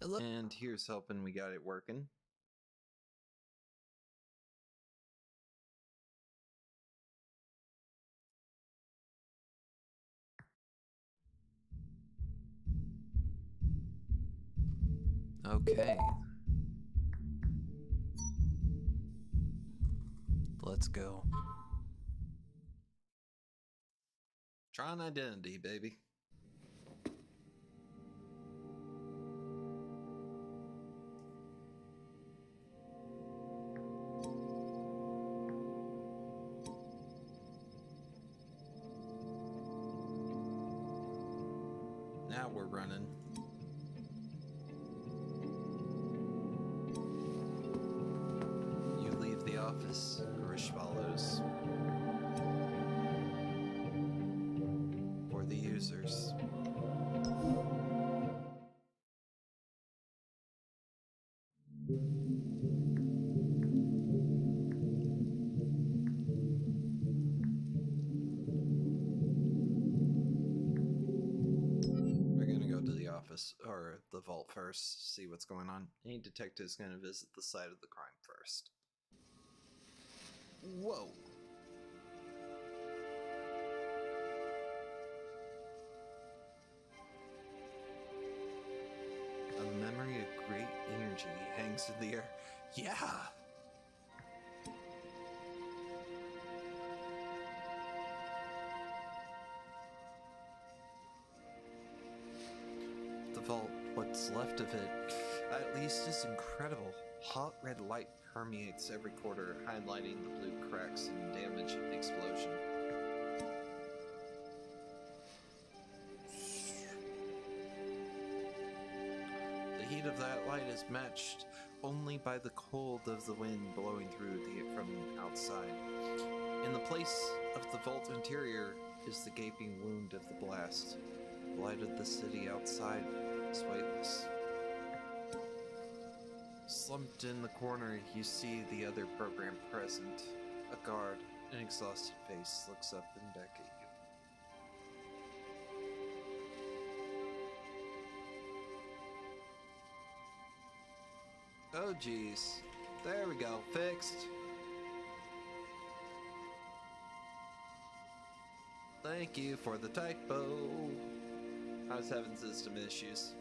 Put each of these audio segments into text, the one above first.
Hello? And here's hoping we got it working. Okay. Let's go. Tron Identity, baby. Now we're running. You leave the office, Grish follows. For the users. We're gonna go to the office, or the vault first, see what's going on. Any detective is gonna visit the site of the crime first. Whoa! A memory of great energy hangs in the air. Yeah! The vault, what's left of it, at least, is incredible. Hot red light permeates every corner, highlighting the blue cracks and damage of the explosion. The heat of that light is matched only by the cold of the wind blowing through from outside. In the place of the vault interior is the gaping wound of the blast. The light of the city outside is weightless. Slumped in the corner, you see the other program present. A guard, an exhausted face, looks up and back at you. Oh geez, there we go, fixed. Thank you for the typo. I was having system issues.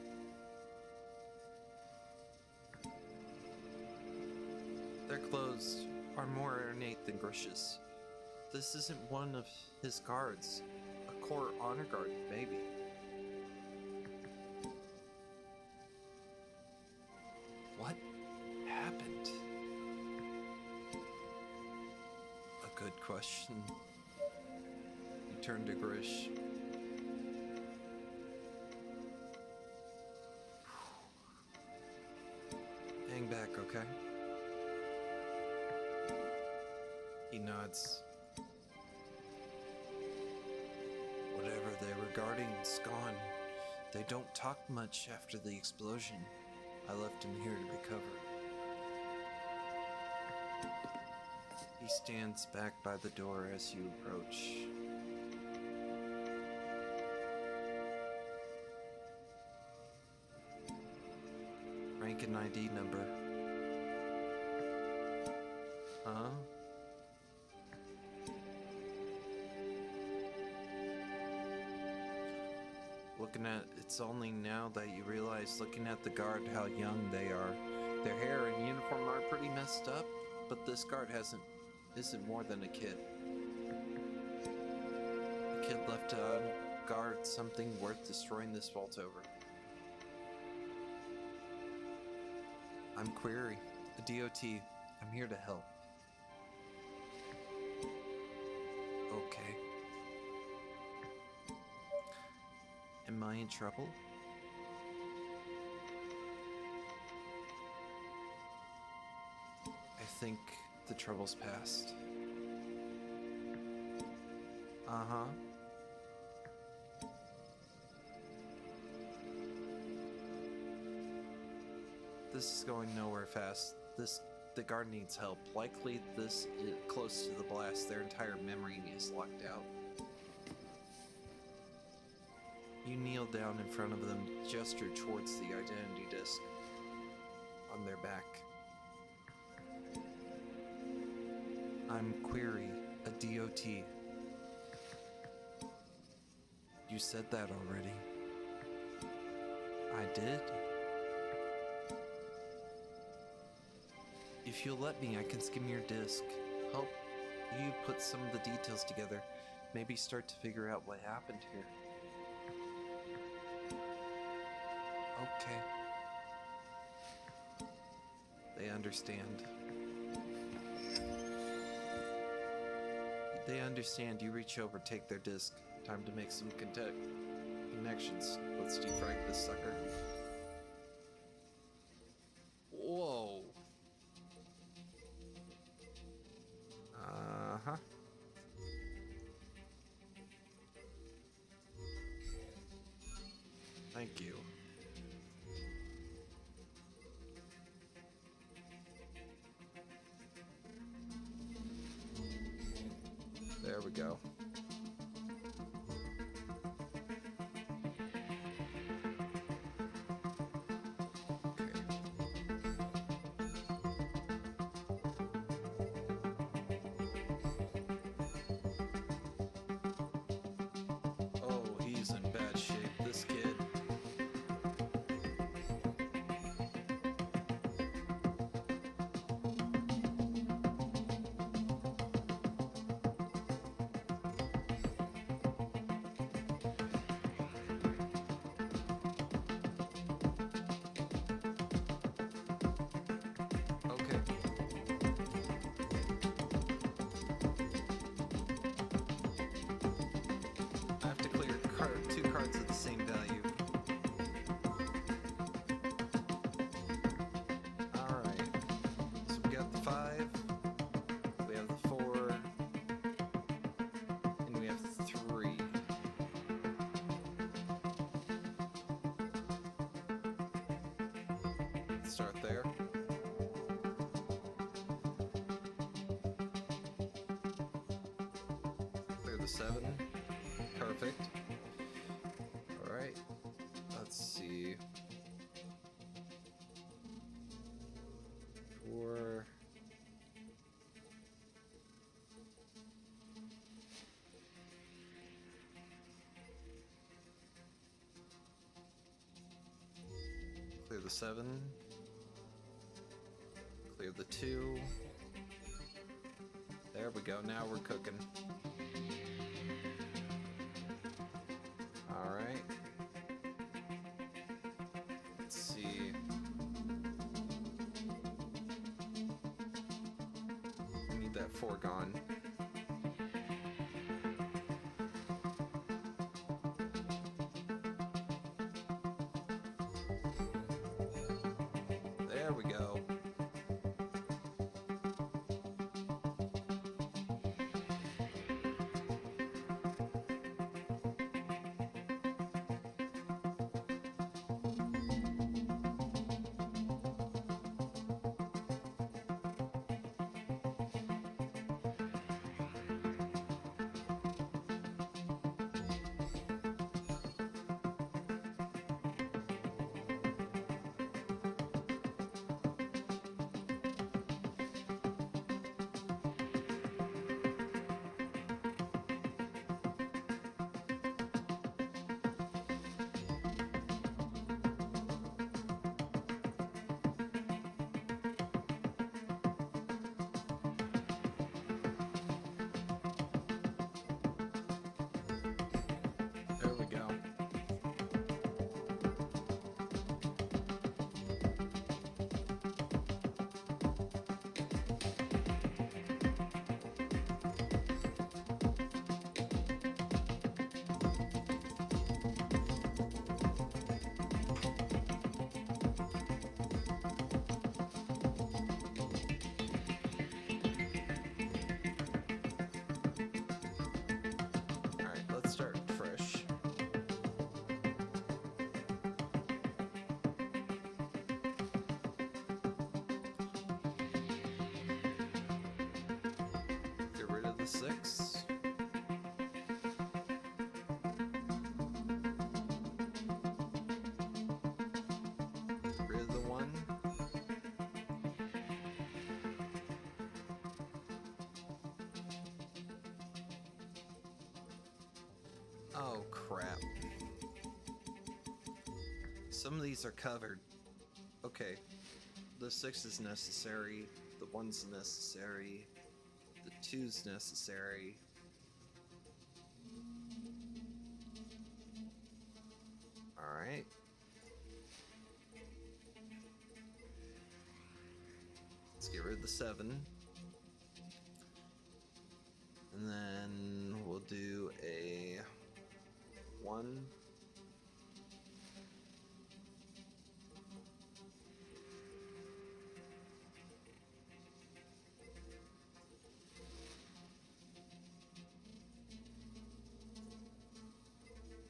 Their clothes are more ornate than Grish's. This isn't one of his guards. A core honor guard, maybe. What happened? A good question. He turned to Grish. Hang back, okay? He nods. Whatever they were guarding is gone. They don't talk much after the explosion. I left him here to recover. He stands back by the door as you approach. Rank and ID number. Huh? It's only now that you realize, looking at the guard, how young they are. Their hair and uniform are pretty messed up, but this guard isn't more than a kid. A kid left to guard something worth destroying this vault over. I'm Query, a DOT. I'm here to help. Okay. Am I in trouble? I think the trouble's past. Uh-huh. This is going nowhere fast. The guard needs help. Likely this is close to the blast. Their entire memory is locked out. You kneel down in front of them, gesture towards the identity disk. on their back. I'm Query, a DOT. You said that already. I did? If you'll let me, I can skim your disk. Help you put some of the details together. Maybe start to figure out what happened here. Okay. They understand. They understand. You reach over, take their disk. Time to make some connections. Let's defrag this sucker. Whoa. Uh-huh. Thank you. There we go. Oh, he's in bad shape, this kid. Okay. I have to clear two cards of the same value. Alright. So we got the 5, we have the 4, and we have the 3. Let's start there. Clear the 7. Perfect. Alright. Let's see. 4. Clear the 7. Clear the 2. There we go. Now we're cooking. Alright. Let's see. We need that 4 gone. There we go. There we go. Alright, let's start fresh. Get rid of the 6. Rid of the 1. Oh, crap. Some of these are covered. Okay. The 6 is necessary. The 1's necessary. The 2's necessary. Alright. Let's get rid of the 7. And then we'll do a 1.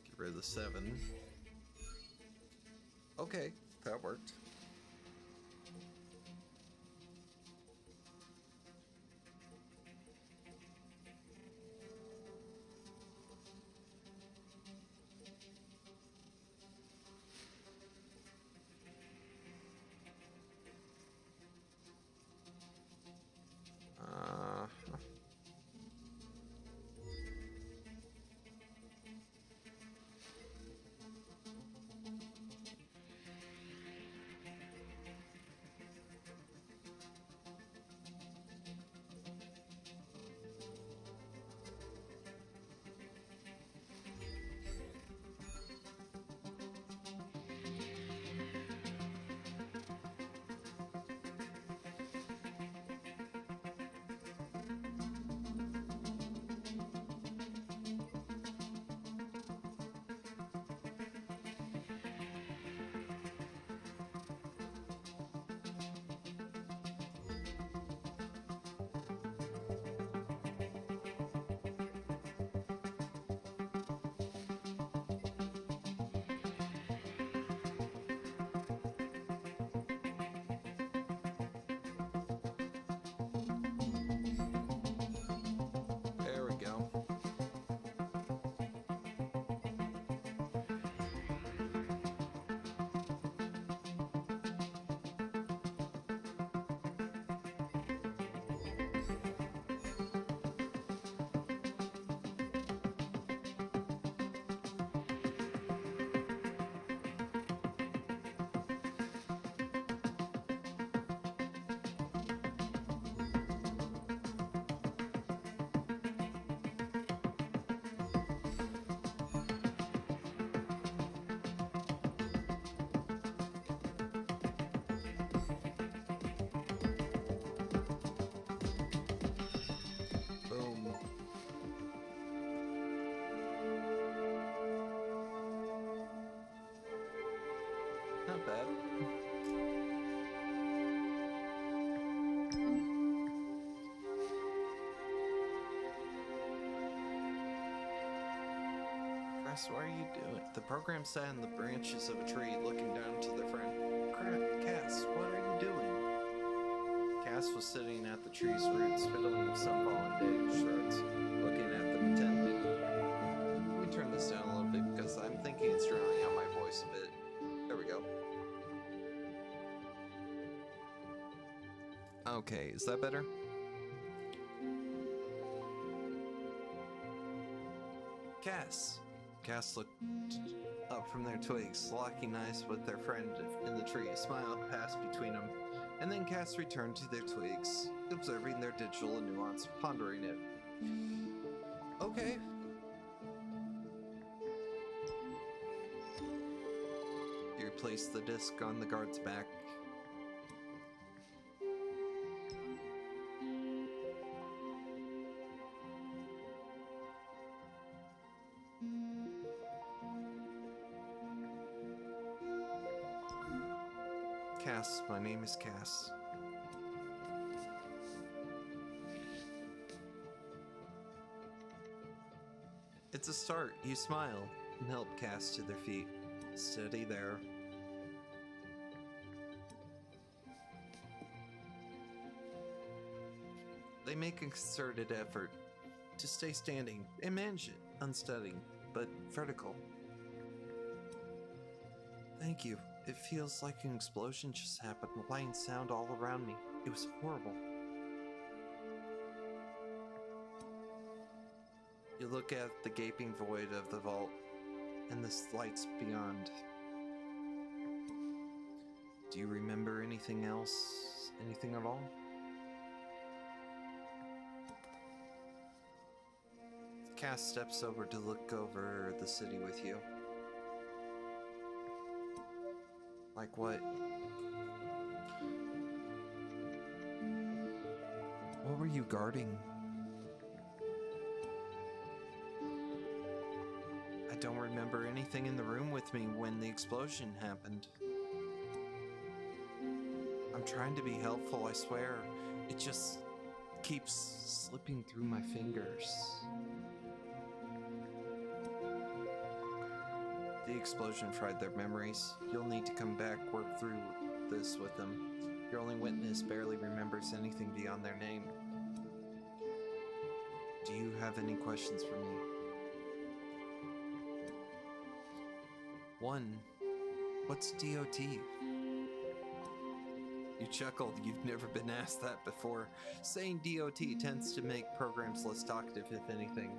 Get rid of the 7. Okay, that worked. There we go. Boom. Not bad. Chris, what are you doing? The program sat in the branches of a tree looking down to their friend. Cass, what are you doing? Cass was sitting at the tree's roots, fiddling with some fallen day shreds, looking at them intently. Let me turn this down a little bit because I'm thinking it's drowning out my voice a bit. There we go. Okay, is that better? Cass looked up from their twigs, locking eyes with their friend in the tree. A smile passed between them, and then Cass returned to their twigs, observing their digital nuance, pondering it. Okay. You replace the disc on the guard's back. Cass, my name is Cass. It's a start. You smile and help Cass to their feet. Steady there. They make a concerted effort to stay standing and manage it, unsteady, but vertical. Thank you. It feels like an explosion just happened, lying sound all around me. It was horrible. You look at the gaping void of the vault and the lights beyond. Do you remember anything else? Anything at all? Cass steps over to look over the city with you. Like what? What were you guarding? I don't remember anything in the room with me when the explosion happened. I'm trying to be helpful, I swear. It just keeps slipping through my fingers. The explosion fried their memories. You'll need to come back, work through this with them. Your only witness barely remembers anything beyond their name. Do you have any questions for me? One, what's DOT? You chuckled. You've never been asked that before. Saying DOT tends to make programs less talkative, if anything.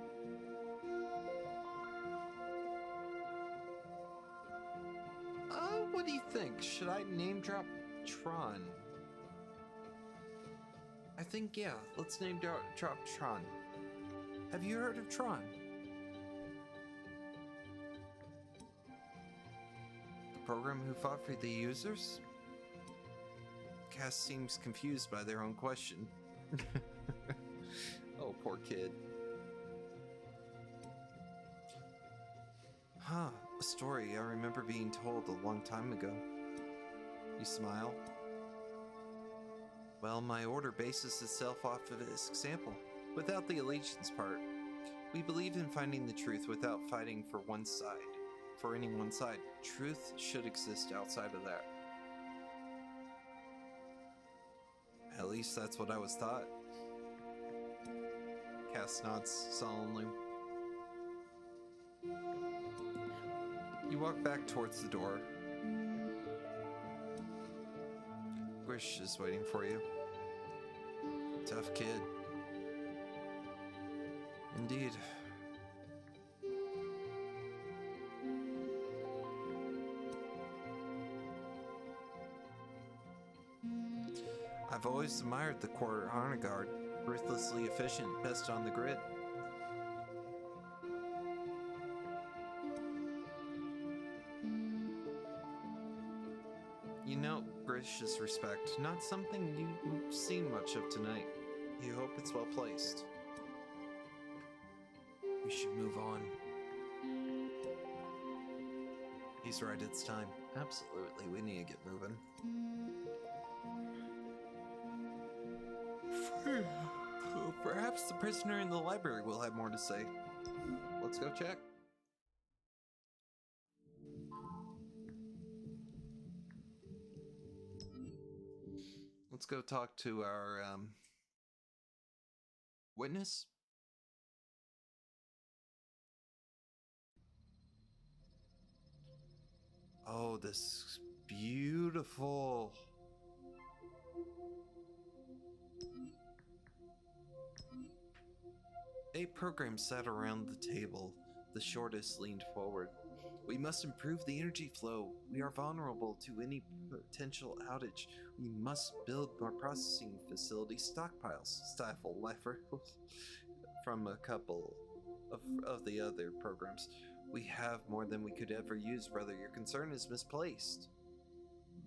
What do you think? Should I name drop Tron? I think, yeah, let's name drop Tron. Have you heard of Tron? The program who fought for the users? Cass seems confused by their own question. Oh, poor kid. Huh, a story I remember being told a long time ago. You smile. Well, my order bases itself off of this example, without the allegiance part. We believe in finding the truth without fighting for one side. For any one side. Truth should exist outside of that. At least that's what I was taught. Cass nods solemnly. You walk back towards the door. Grish is waiting for you. Tough kid. Indeed. I've always admired the Quarter Honor Guard. Ruthlessly efficient, best on the grid. You note gracious respect, not something you've seen much of tonight. You hope it's well placed. We should move on. He's right, it's time. Absolutely, we need to get moving. Perhaps the prisoner in the library will have more to say. Let's go check. Let's go talk to our witness. Oh, this is beautiful. Eight programs sat around the table. The shortest leaned forward. We must improve the energy flow. We are vulnerable to any potential outage. We must build more processing facility stockpiles. Stifle life from a couple of the other programs. We have more than we could ever use, brother. Your concern is misplaced.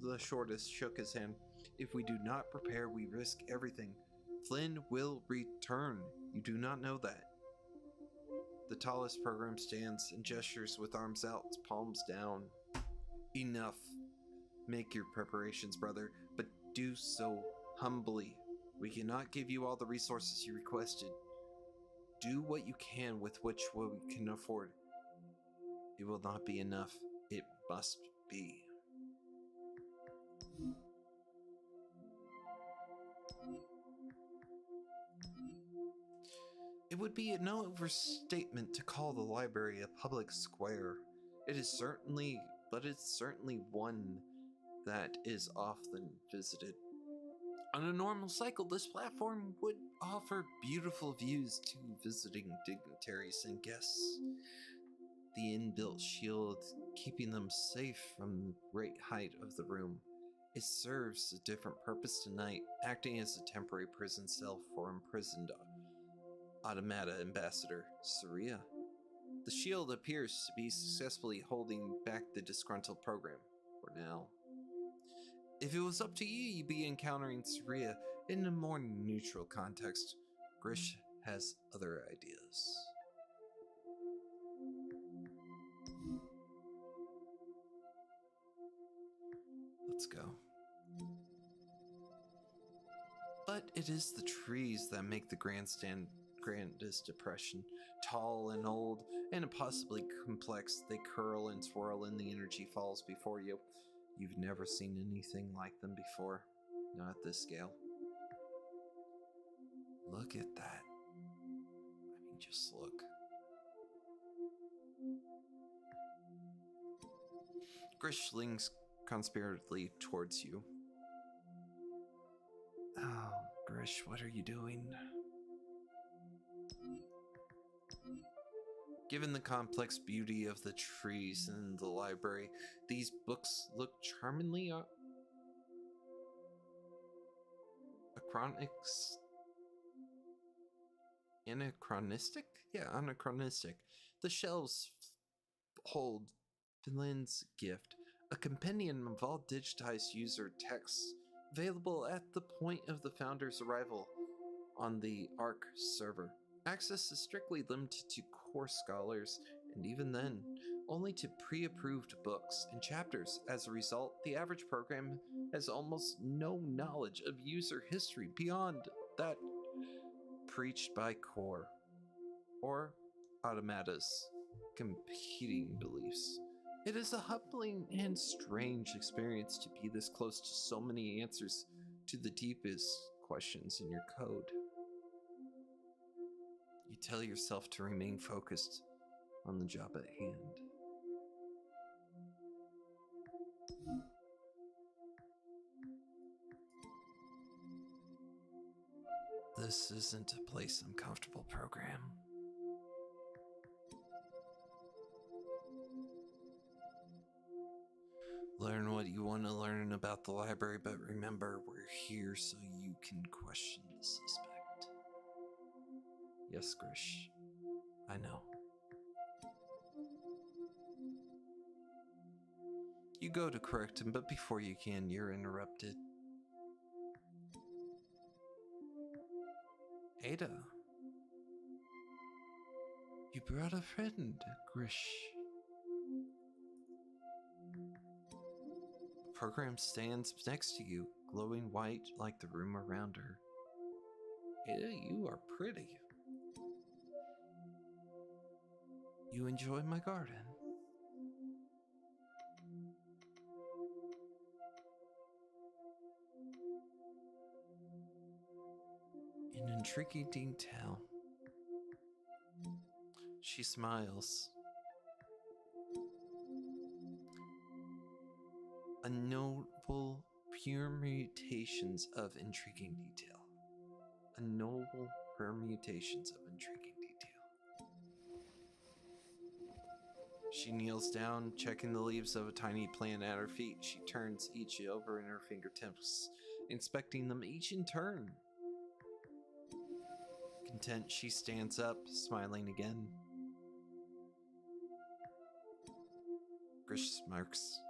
The shortest shook his hand. If we do not prepare, we risk everything. Flynn will return. You do not know that. The tallest program stands and gestures with arms out, palms down. Enough. Make your preparations, brother, but do so humbly. We cannot give you all the resources you requested. Do what you can with which we can afford. It will not be enough. It must be. It would be no overstatement to call the library a public square. It's certainly one that is often visited. On a normal cycle, this platform would offer beautiful views to visiting dignitaries and guests. The inbuilt shield keeping them safe from the great height of the room. It serves a different purpose tonight, acting as a temporary prison cell for imprisoned Automata Ambassador Saria. The shield appears to be successfully holding back the disgruntled program, for now. If it was up to you, you'd be encountering Saria in a more neutral context. Grish has other ideas. Let's go. But it is the trees that make the grandest depression. Tall and old, and impossibly complex, they curl and swirl in the energy falls before you. You've never seen anything like them before, not at this scale. Look at that. I mean, just look. Grish leans conspiratedly towards you. Oh, Grish, what are you doing? Given the complex beauty of the trees in the library, these books look charmingly anachronistic? Yeah, anachronistic. The shelves hold Finland's gift, a compendium of all digitized user texts available at the point of the founder's arrival on the ARC server. Access is strictly limited to core scholars, and even then, only to pre-approved books and chapters. As a result, the average program has almost no knowledge of user history beyond that preached by core or automata's competing beliefs. It is a humbling and strange experience to be this close to so many answers to the deepest questions in your code. You tell yourself to remain focused on the job at hand. This isn't a place I'm comfortable, program. Learn what you want to learn about the library, but remember, we're here so you can question the suspect. Yes, Grish. I know. You go to correct him, but before you can, you're interrupted. Ada. You brought a friend, Grish. The program stands next to you, glowing white like the room around her. Ada, you are pretty. You enjoy my garden? An intriguing detail. She smiles. A noble permutations of intriguing detail. A noble permutations of intriguing detail. She kneels down, checking the leaves of a tiny plant at her feet. She turns each over in her fingertips, inspecting them each in turn. Content, she stands up, smiling again. Grish smirks.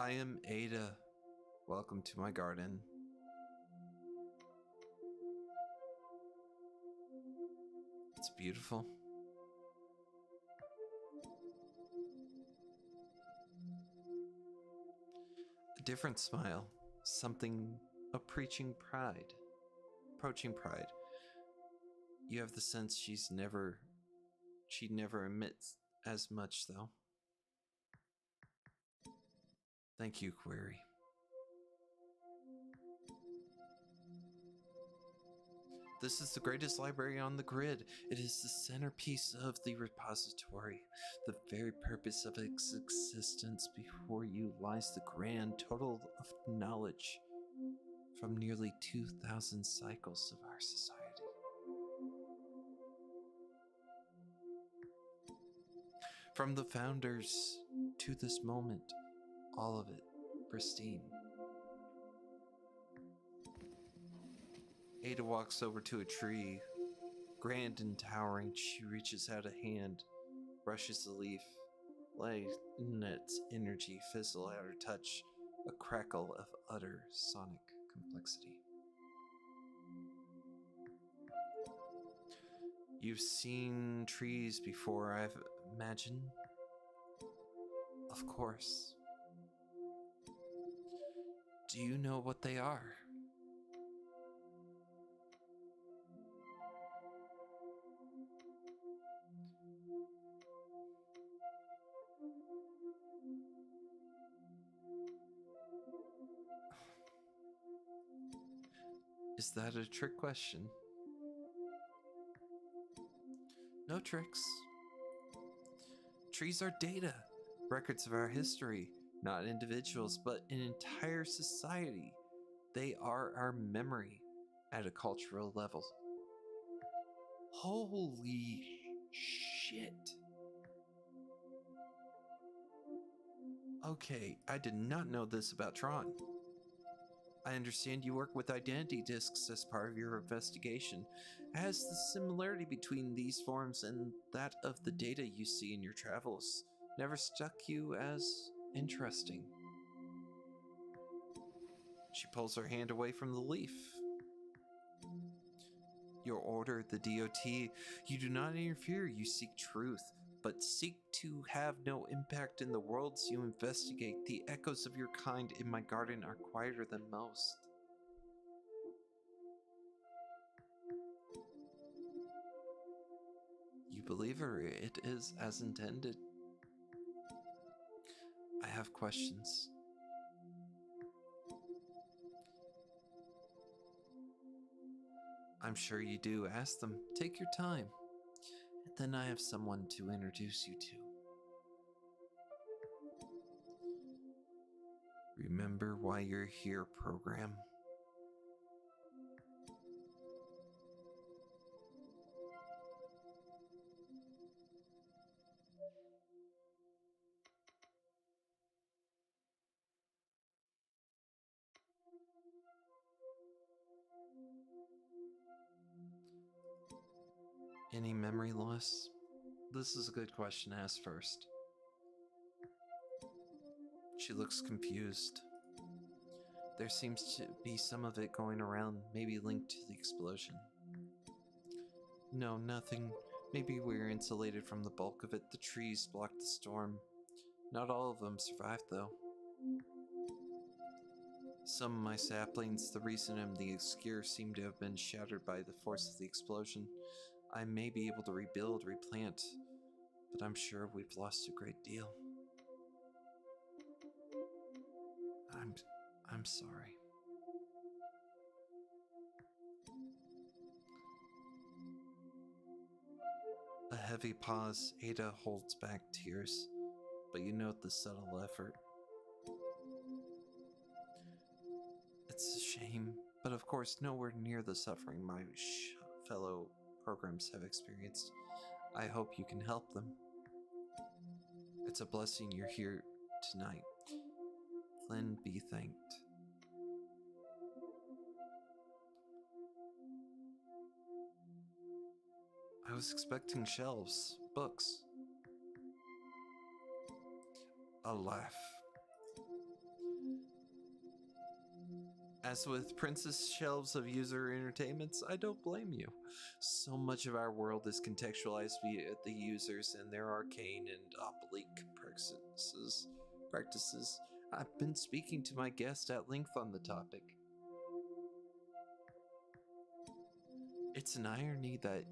I am Ada. Welcome to my garden. It's beautiful. A different smile. Something approaching pride. You have the sense she never admits as much, though. Thank you, Query. This is the greatest library on the grid. It is the centerpiece of the repository. The very purpose of its existence. Before you lies the grand total of knowledge. from nearly 2,000 cycles of our society. From the founders to this moment, all of it pristine. Ada walks over to a tree. Grand and towering, she reaches out a hand, brushes the leaf, letting its energy fizzle at her touch, a crackle of utter sonic complexity. You've seen trees before, I imagine? Of course. Do you know what they are? Is that a trick question? No tricks. Trees are data, records of our history, not individuals, but an entire society. They are our memory at a cultural level. Holy shit. Okay, I did not know this about Tron. I understand you work with identity discs as part of your investigation. Has the similarity between these forms and that of the data you see in your travels never struck you as interesting? She pulls her hand away from the leaf. Your order, the DOT, you do not interfere, you seek truth, but seek to have no impact in the worlds you investigate. The echoes of your kind in my garden are quieter than most. You believe her, it is as intended. I have questions. I'm sure you do. Ask them. Take your time. And then I have someone to introduce you to. Remember why you're here, program. Any memory loss? This is a good question to ask first. She looks confused. There seems to be some of it going around, maybe linked to the explosion. No, nothing. Maybe we're insulated from the bulk of it. The trees blocked the storm. Not all of them survived, though. Some of my saplings, the recent and the obscure, seem to have been shattered by the force of the explosion. I may be able to rebuild, replant, but I'm sure we've lost a great deal. I'm sorry. A heavy pause. Ada holds back tears, but you note the subtle effort. It's a shame, but of course nowhere near the suffering my fellow programs have experienced. I hope you can help them. It's a blessing you're here tonight. Flynn be thanked. I was expecting shelves, books. A laugh. As with Princess shelves of user entertainments, I don't blame you. So much of our world is contextualized via the users and their arcane and oblique practices. I've been speaking to my guest at length on the topic. It's an irony that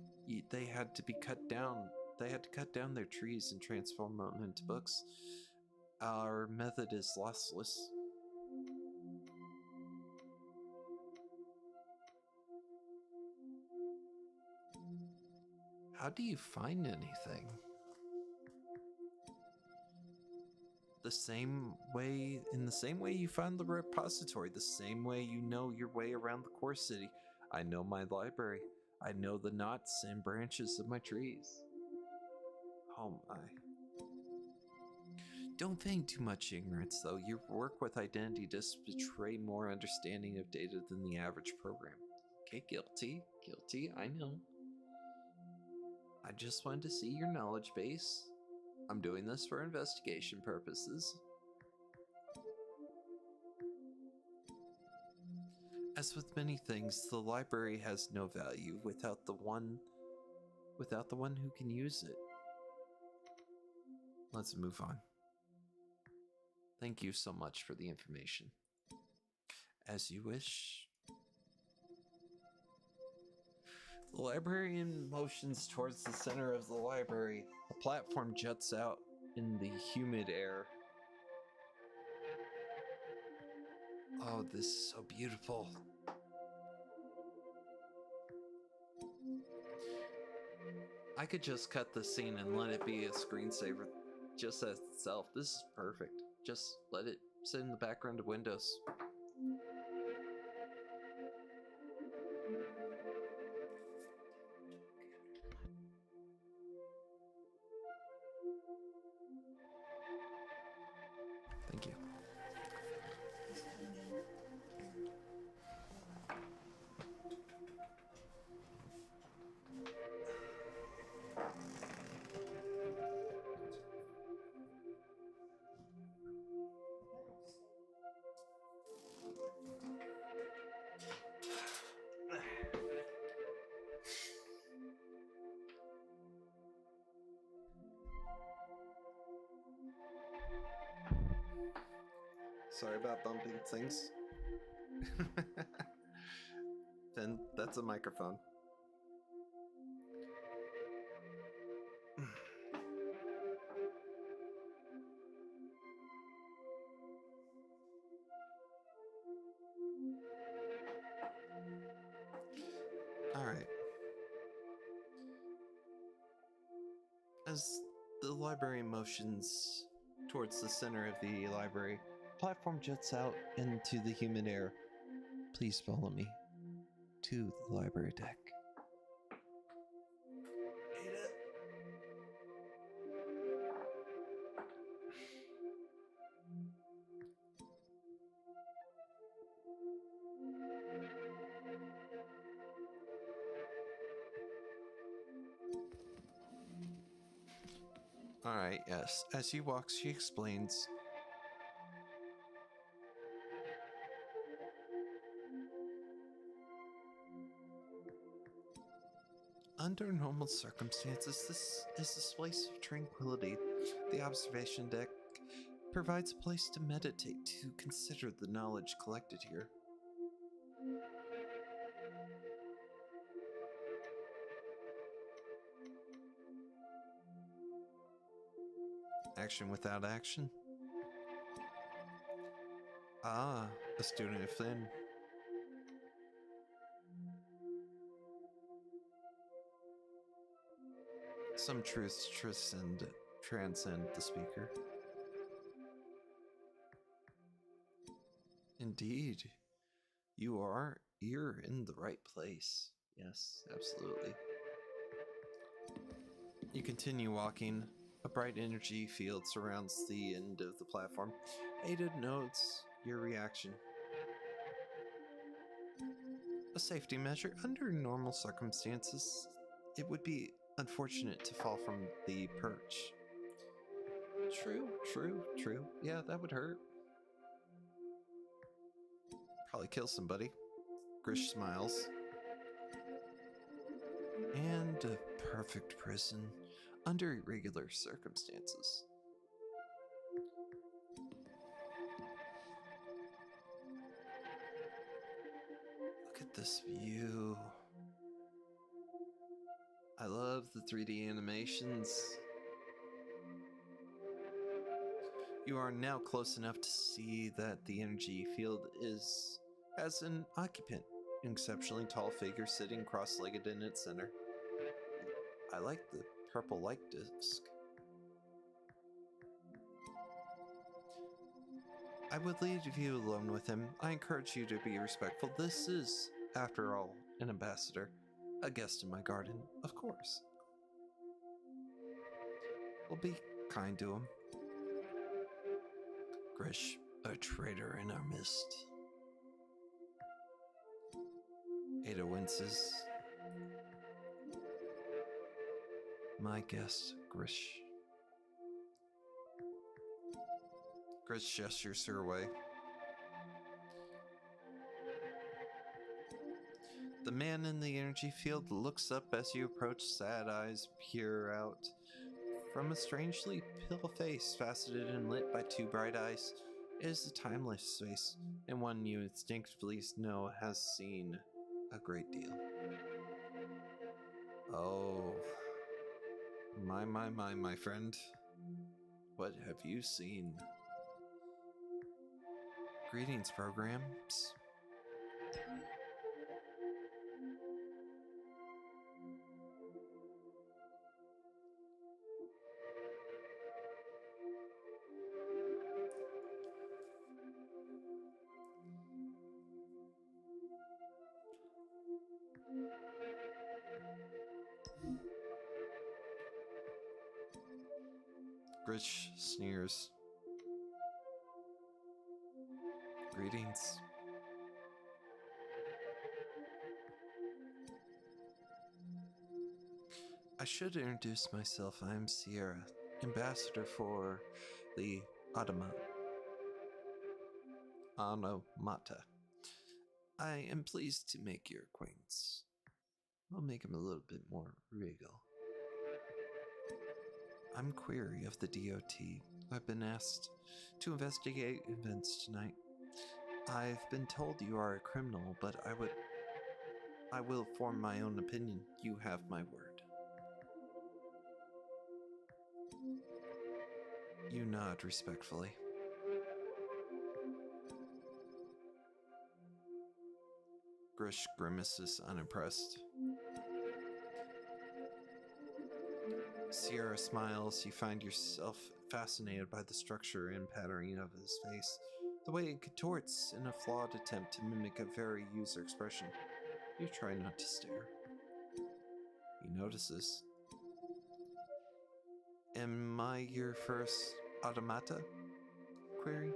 they had to be cut down. They had to cut down their trees and transform them into books. Our method is lossless. How do you find anything? In the same way you found the repository, the same way you know your way around the core city, I know my library. I know the knots and branches of my trees. Oh my. Don't feign too much ignorance, though. Your work with identity does betray more understanding of data than the average program. Okay, guilty. Guilty, I know. I just wanted to see your knowledge base. I'm doing this for investigation purposes. As with many things, the library has no value without the one who can use it. Let's move on. Thank you so much for the information. As you wish. The librarian motions towards the center of the library. A platform juts out in the humid air. Oh, this is so beautiful. I could just cut the scene and let it be a screensaver just as itself. This is perfect. Just let it sit in the background of Windows. Thank you. Sorry about bumping things. Then that's a microphone. All right. As the library motions towards the center of the library, platform jets out into the humid air. Please follow me to the library deck. Alright, yes. As he walks, she explains. Under normal circumstances, this is a place of tranquility. The observation deck provides a place to meditate, to consider the knowledge collected here. Action without action? Ah, a student of Flynn. Some truths transcend the speaker. Indeed. You're in the right place. Yes, absolutely. You continue walking. A bright energy field surrounds the end of the platform. Ada notes your reaction. A safety measure. Under normal circumstances, it would be unfortunate to fall from the perch. True. Yeah, that would hurt. Probably kill somebody. Grish smiles. And a perfect prison under irregular circumstances. Look at this view. I love the 3D animations. You are now close enough to see that the energy field has an occupant, an exceptionally tall figure sitting cross-legged in its center. I like the purple light disc. I would leave you alone with him. I encourage you to be respectful. This is, after all, an ambassador. A guest in my garden, of course. We'll be kind to him. Grish, a traitor in our midst. Ada winces. My guest, Grish. Grish gestures her away. The man in the energy field looks up as you approach, sad eyes peer out from a strangely pale face, faceted and lit by two bright eyes. It is a timeless face, and one you instinctively know has seen a great deal. Oh, my friend. What have you seen? Greetings, programs. Grish sneers. Greetings. I should introduce myself. I am Sierra, ambassador for the Automata. I am pleased to make your acquaintance. I'll make him a little bit more regal. I'm Query of the DOT. I've been asked to investigate events tonight. I've been told you are a criminal, but I will form my own opinion. You have my word. You nod respectfully. Grish grimaces, unimpressed. Sierra smiles. You find yourself fascinated by the structure and patterning of his face, the way it contorts in a flawed attempt to mimic a very user expression. You try not to stare. He notices. Am I your first automata? Query.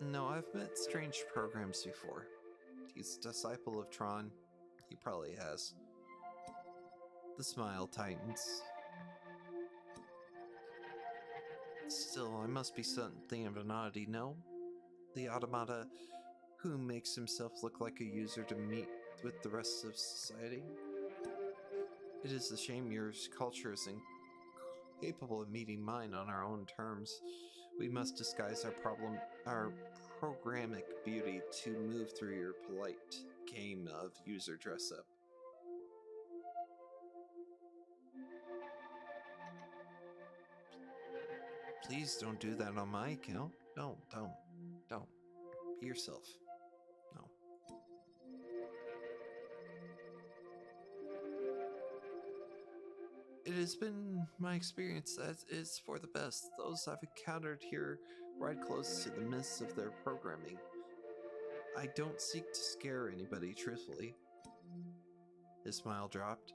No, I've met strange programs before. He's a disciple of Tron. He probably has. The smile tightens. Still, I must be something of an oddity, no? The automata who makes himself look like a user to meet with the rest of society? It is a shame your culture is incapable of meeting mine on our own terms. We must disguise our programmic beauty to move through your polite game of user dress-up. Please don't do that on my account. Don't. Be yourself. No. It has been my experience that it's for the best. Those I've encountered here ride close to the midst of their programming. I don't seek to scare anybody, truthfully. His smile drops.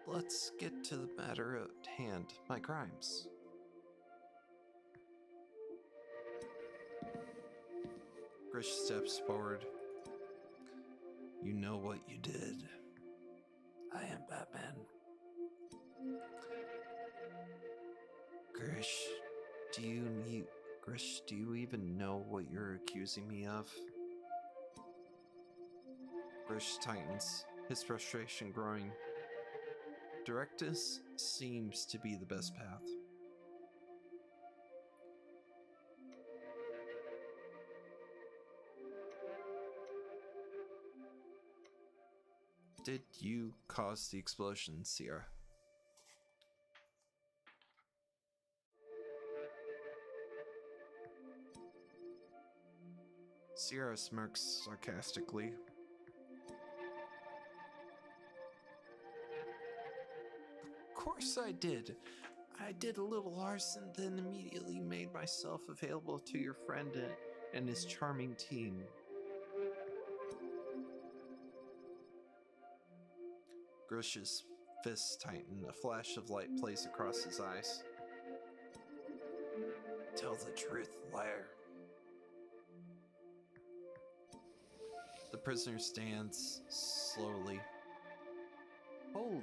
Let's get to the matter at hand. My crimes. Grish steps forward. You know what you did. I am Batman. Grish, do you even know what you're accusing me of? Grish tightens, his frustration growing. Directness seems to be the best path. Did you cause the explosion, Sierra? Sierra smirks sarcastically. Of course I did. I did a little arson, then immediately made myself available to your friend and his charming team. Grish's fists tighten. A flash of light plays across his eyes. Tell the truth, liar. The prisoner stands slowly. Holy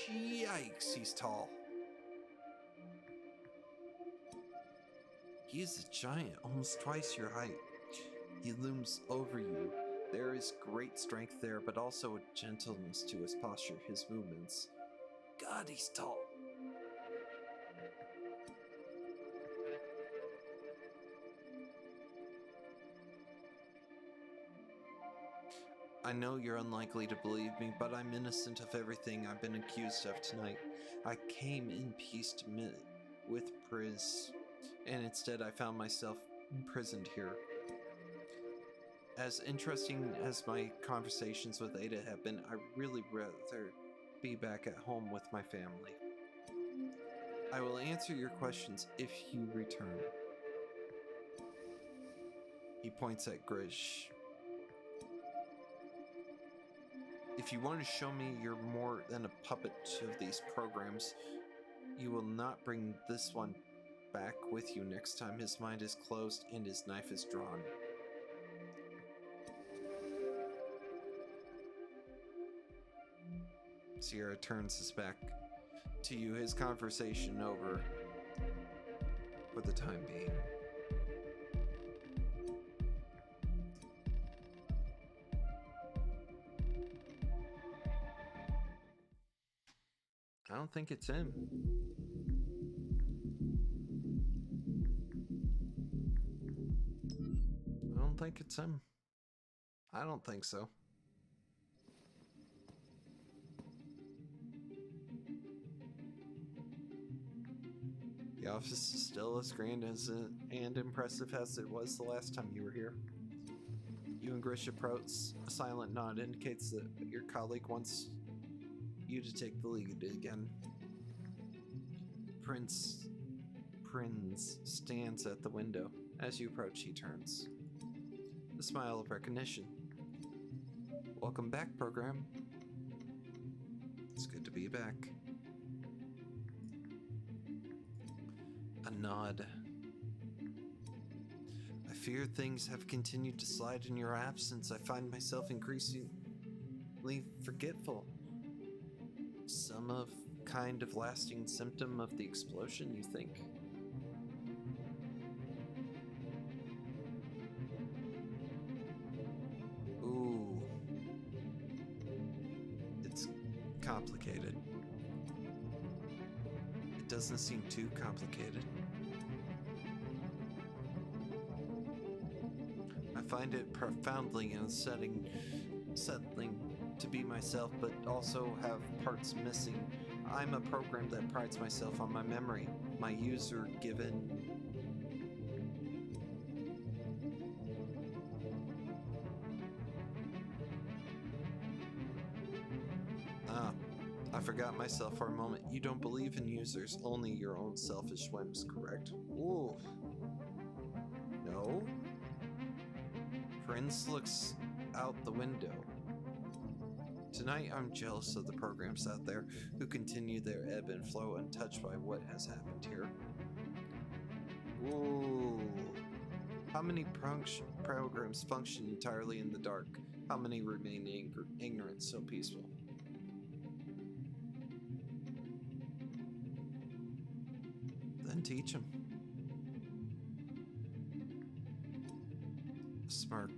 yikes, he's tall. He is a giant, almost twice your height. He looms over you. There is great strength there, but also a gentleness to his posture, his movements. God, he's tall. I know you're unlikely to believe me, but I'm innocent of everything I've been accused of tonight. I came in peace to meet with Priz, and instead I found myself imprisoned here. As interesting as my conversations with Ada have been, I'd really rather be back at home with my family. I will answer your questions if you return. He points at Grish. If you want to show me you're more than a puppet of these programs, you will not bring this one back with you next time his mind is closed and his knife is drawn. Sierra turns his back to you, his conversation over for the time being. I don't think it's him. I don't think it's him. I don't think so. The office is still as grand and impressive as it was the last time you were here. You and Grish approach. A silent nod indicates that your colleague wants you to take the lead again. Prince stands at the window. As you approach, he turns. A smile of recognition. Welcome back, program. It's good to be back. A nod. I fear things have continued to slide in your absence. I find myself increasingly forgetful. Some kind of lasting symptom of the explosion, you think? Ooh. It's complicated. It doesn't seem too complicated. I find it profoundly unsettling to be myself, but also have parts missing. I'm a program that prides myself on my memory, my user given. I forgot myself for a moment. You don't believe in users, only your own selfish whims, correct? Ooh. No? Prince looks out the window. Tonight, I'm jealous of the programs out there who continue their ebb and flow untouched by what has happened here. Ooh. How many programs function entirely in the dark? How many remain ignorant, so peaceful? Then teach them. A smirk.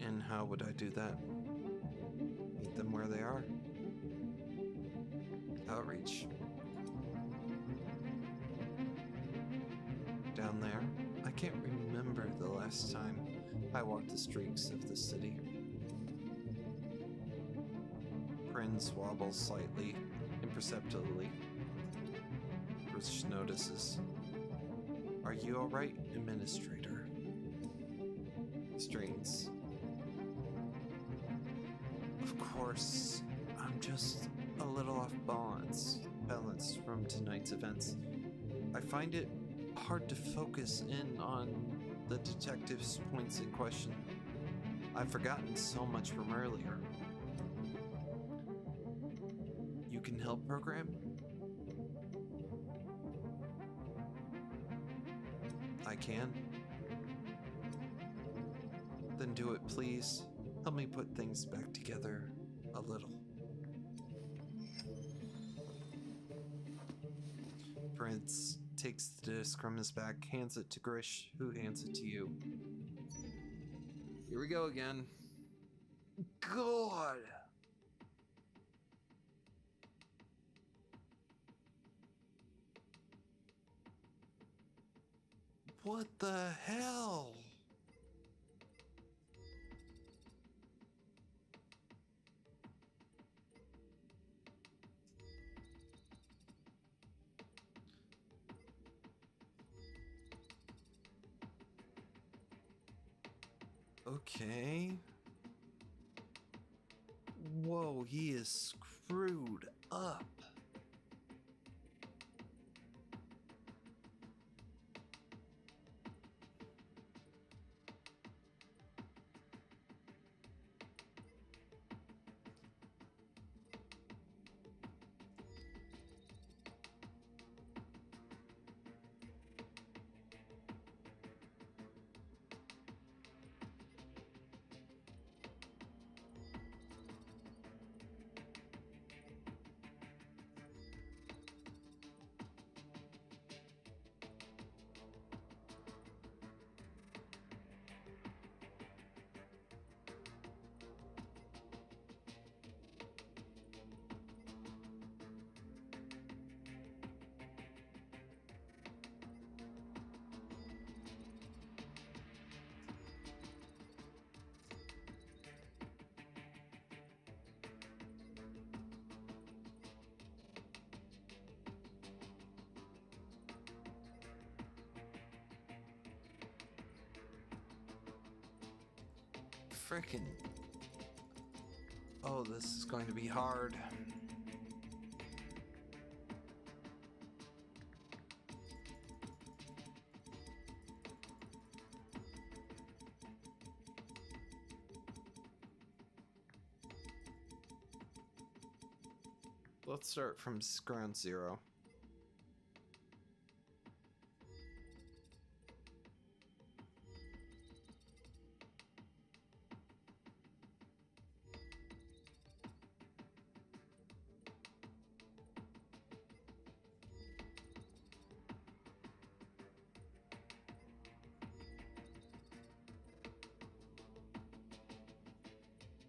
And how would I do that? Meet them where they are. Outreach. Down there, I can't remember the last time I walked the streets of the city. Prince wobbles slightly, imperceptibly. Frisch notices. Are you alright, Administrator? Strains. Of course, I'm just a little off balance from tonight's events. I find it hard to focus in on the detective's points in question. I've forgotten so much from earlier. You can help, program? I can. Then do it, please. Help me put things back together a little. Prince takes the disc from his back, hands it to Grish, who hands it to you. Here we go again. God! What the hell? Okay. Whoa, he is screwed up. Frickin'. Oh, this is going to be hard. Let's start from ground zero.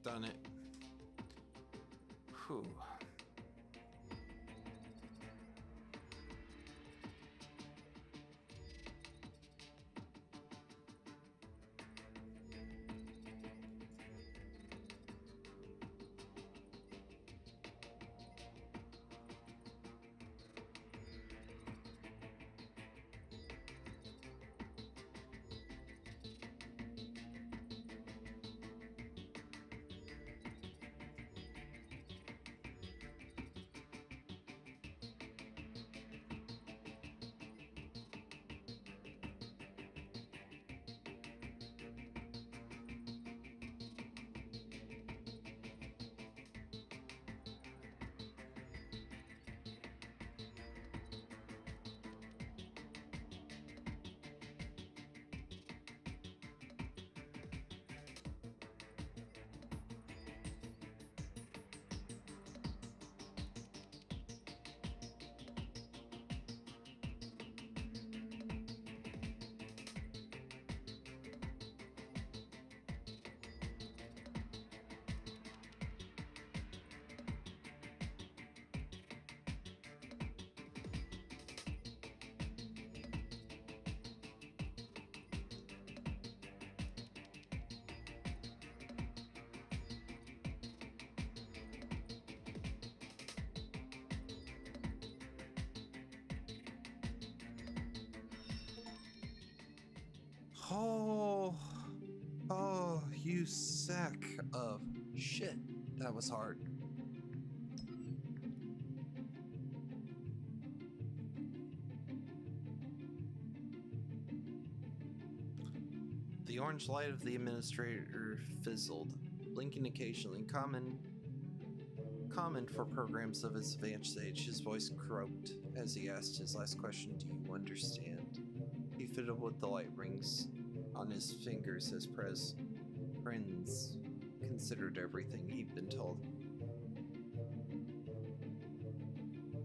Done it. Whew. Oh, oh, you sack of shit. That was hard. The orange light of the administrator fizzled, blinking occasionally. Common for programs of his advanced age. His voice croaked as he asked his last question. Do you understand? He fiddled with the light rings on his fingers as Prinz considered everything he'd been told.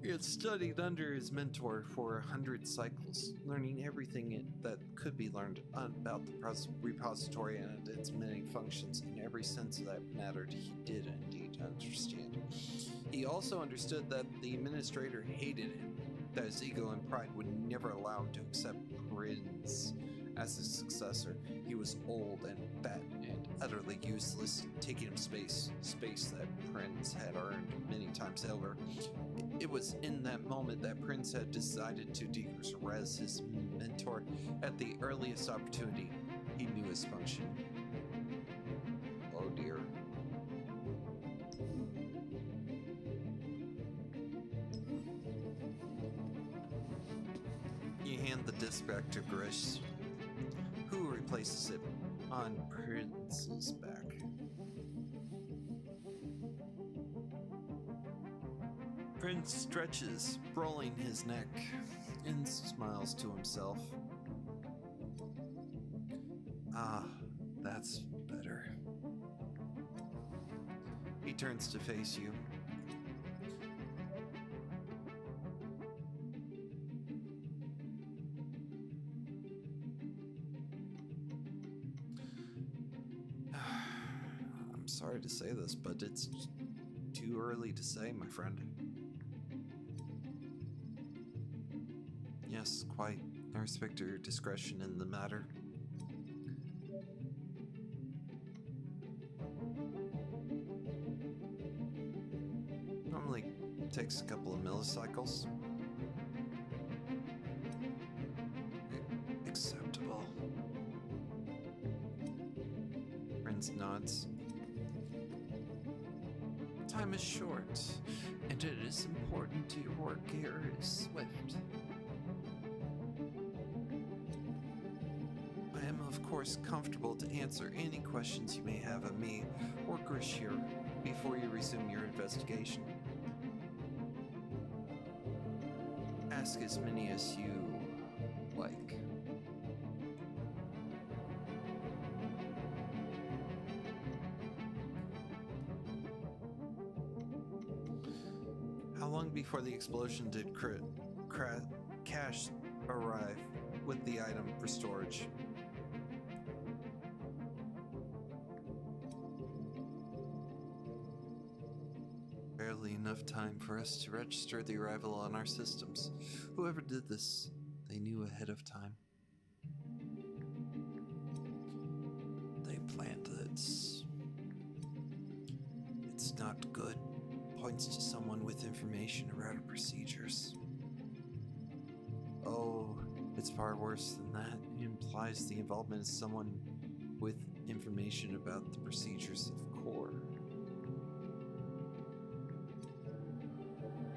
He had studied under his mentor for 100 cycles, learning everything that could be learned about the repository and its many functions. In every sense that mattered, he did indeed understand. He also understood that the administrator hated him, that his ego and pride would never allow him to accept Prinz as his successor. He was old and fat and utterly useless, taking him space that Prinz had earned many times over. It was in that moment that Prinz had decided to de-res his mentor at the earliest opportunity. He knew his function. Oh dear. You hand the disc back to Grish, who replaces it on Prinz's back. Prinz stretches, rolling his neck, and smiles to himself. Ah, that's better. He turns to face you. I'm sorry to say this, but it's too early to say, my friend. Yes, quite. I respect your discretion in the matter. Normally takes a couple of millicycles. Acceptable. Prinz nods. Time is short, and it is important your work here is swift. I am, of course, comfortable to answer any questions you may have of me or Grish here before you resume your investigation. Ask as many as you like. How long before the explosion did Cash arrive with the item for storage? Barely enough time for us to register the arrival on our systems. Whoever did this, they knew ahead of time. They planned this. It's not good. Points to someone with information around procedures. Oh, it's far worse than that. It implies the involvement of someone with information about the procedures of Core.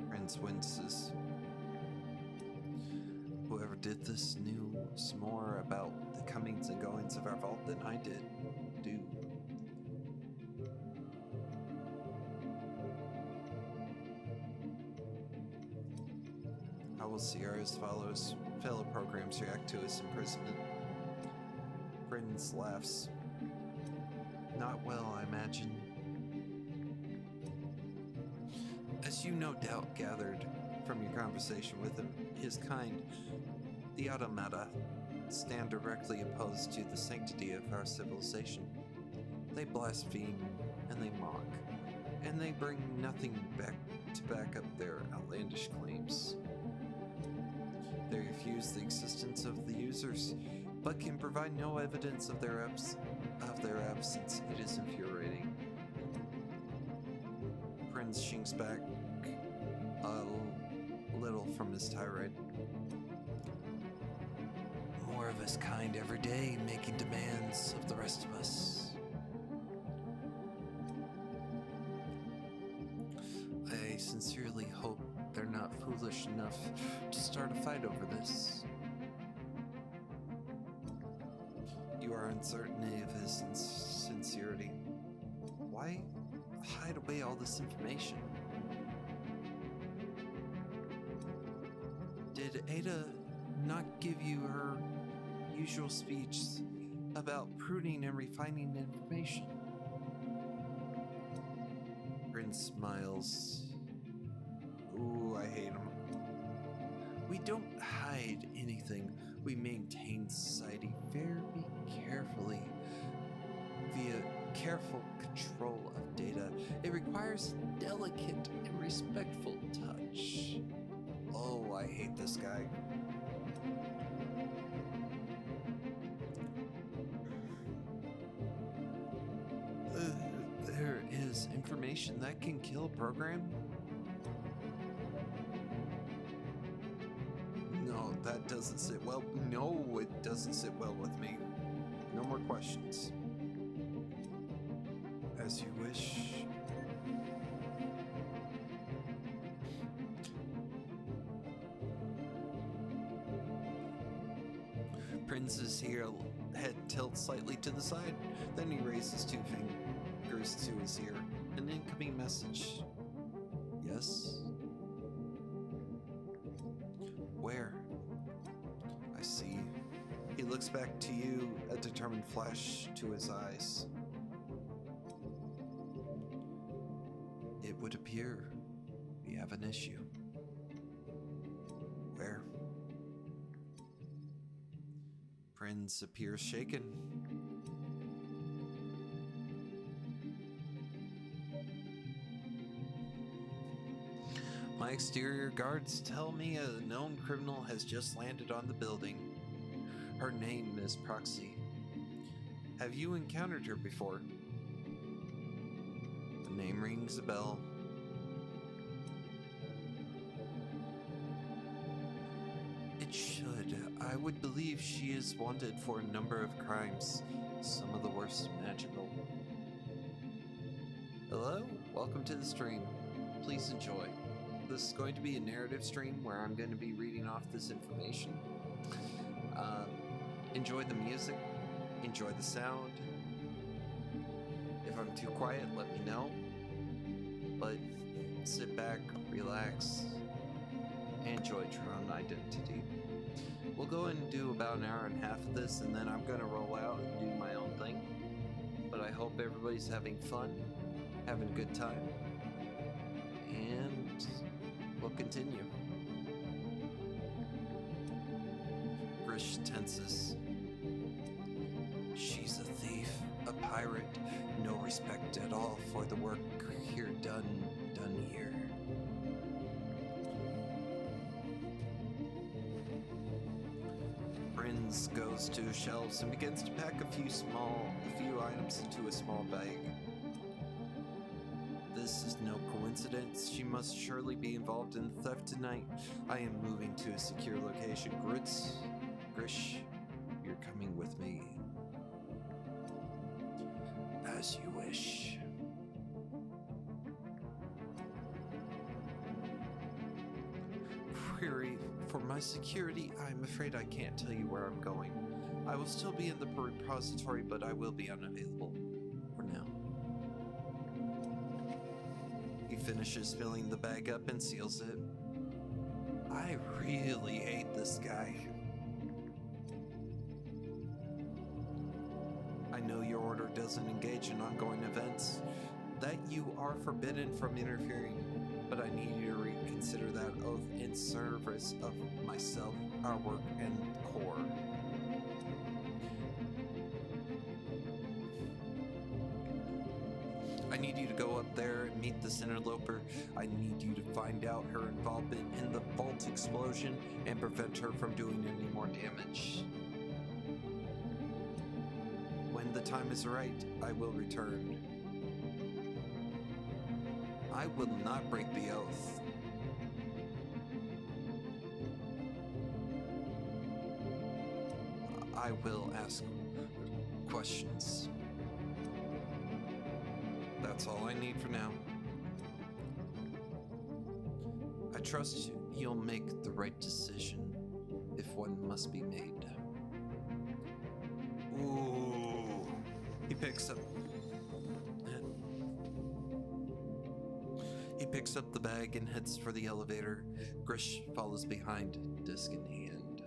Prinz winces. Whoever did this knew more about the comings and goings of our vault than I do. How will Sierra's fellow programs react to his imprisonment? Prinz laughs. Not well, I imagine. As you no doubt gathered from your conversation with him, his kind, the automata, stand directly opposed to the sanctity of our civilization. They blaspheme and they mock, and they bring nothing back to back up their outlandish claims. They refuse the existence of the users, but can provide no evidence of their absence. It is infuriating. Prinz shinks back a little from his tirade. More of countless kind every day making demands of the rest of us. I sincerely hope they're not foolish enough to start a fight over this. You are uncertain of his sincerity. Why hide away all this information? Did Ada not give you her usual speech about pruning and refining information? Prince smiles. Ooh, I hate him. We don't hide anything. We maintain society very carefully via careful control of data. It requires delicate and respectful touch. Oh, I hate this guy. There is information that can kill a program? No, that doesn't sit well. No, it doesn't sit well with me. No more questions. As you wish. Prince's head tilts slightly to the side, then he raises 2 fingers to his ear. An incoming message. Yes? Where? I see. He looks back to you, a determined flash to his eyes. It would appear we have an issue. Where? Prince appears shaken. My exterior guards tell me a known criminal has just landed on the building. Her name is Proxy. Have you encountered her before? The name rings a bell. It should. I would believe she is wanted for a number of crimes, some of the worst imaginable. Hello, welcome to the stream. Please enjoy. This is going to be a narrative stream where I'm going to be reading off this information. Enjoy the music, enjoy the sound. If I'm too quiet, let me know. But sit back, relax, and enjoy Tron Identity. We'll go and do about an hour and a half of this, and then I'm going to roll out and do my own thing. But I hope everybody's having fun, having a good time, and we'll continue. Grish tenses. She's a thief, a pirate, no respect at all for the work here done here. Prince goes to shelves and begins to pack a few items into a small bag. This is no coincidence. She must surely be involved in the theft tonight. I am moving to a secure location. Grish, you're coming with me. As you wish. Query, for my security, I'm afraid I can't tell you where I'm going. I will still be in the repository, but I will be unavailable for now. He finishes filling the bag up and seals it. I really hate this guy. I know your order doesn't engage in ongoing events, that you are forbidden from interfering, but I need you to reconsider that oath in service of myself, our work, and core. I need you to go up there and meet this interloper. I need you to find out her involvement in the vault explosion and prevent her from doing any more damage. When the time is right, I will return. I will not break the oath. I will ask questions. That's all I need for now. I trust you'll make the right decision if one must be made. Ooh. He picks up the bag and heads for the elevator. Grish follows behind, disc in hand.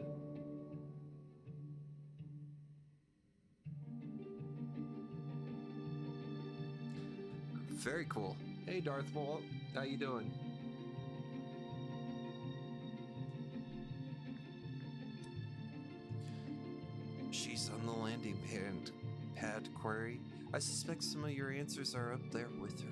Very cool. Hey, Darth Maul. How you doing? She's on the landing pad, Query. I suspect some of your answers are up there with her.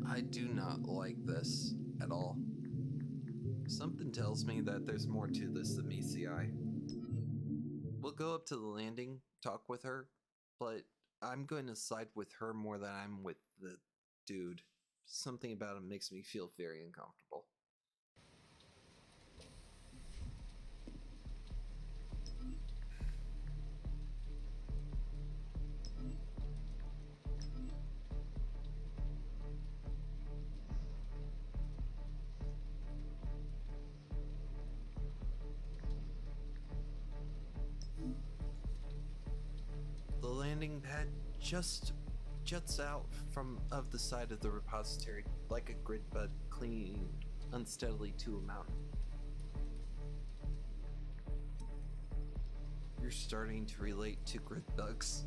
I do not like this at all. Something tells me that there's more to this than meets the eye. We'll go up to the landing, talk with her, but I'm going to side with her more than I'm with the dude. Something about him makes me feel very uncomfortable. The landing pad just juts out of the side of the repository like a grid bud clinging unsteadily to a mountain. You're starting to relate to grid bugs.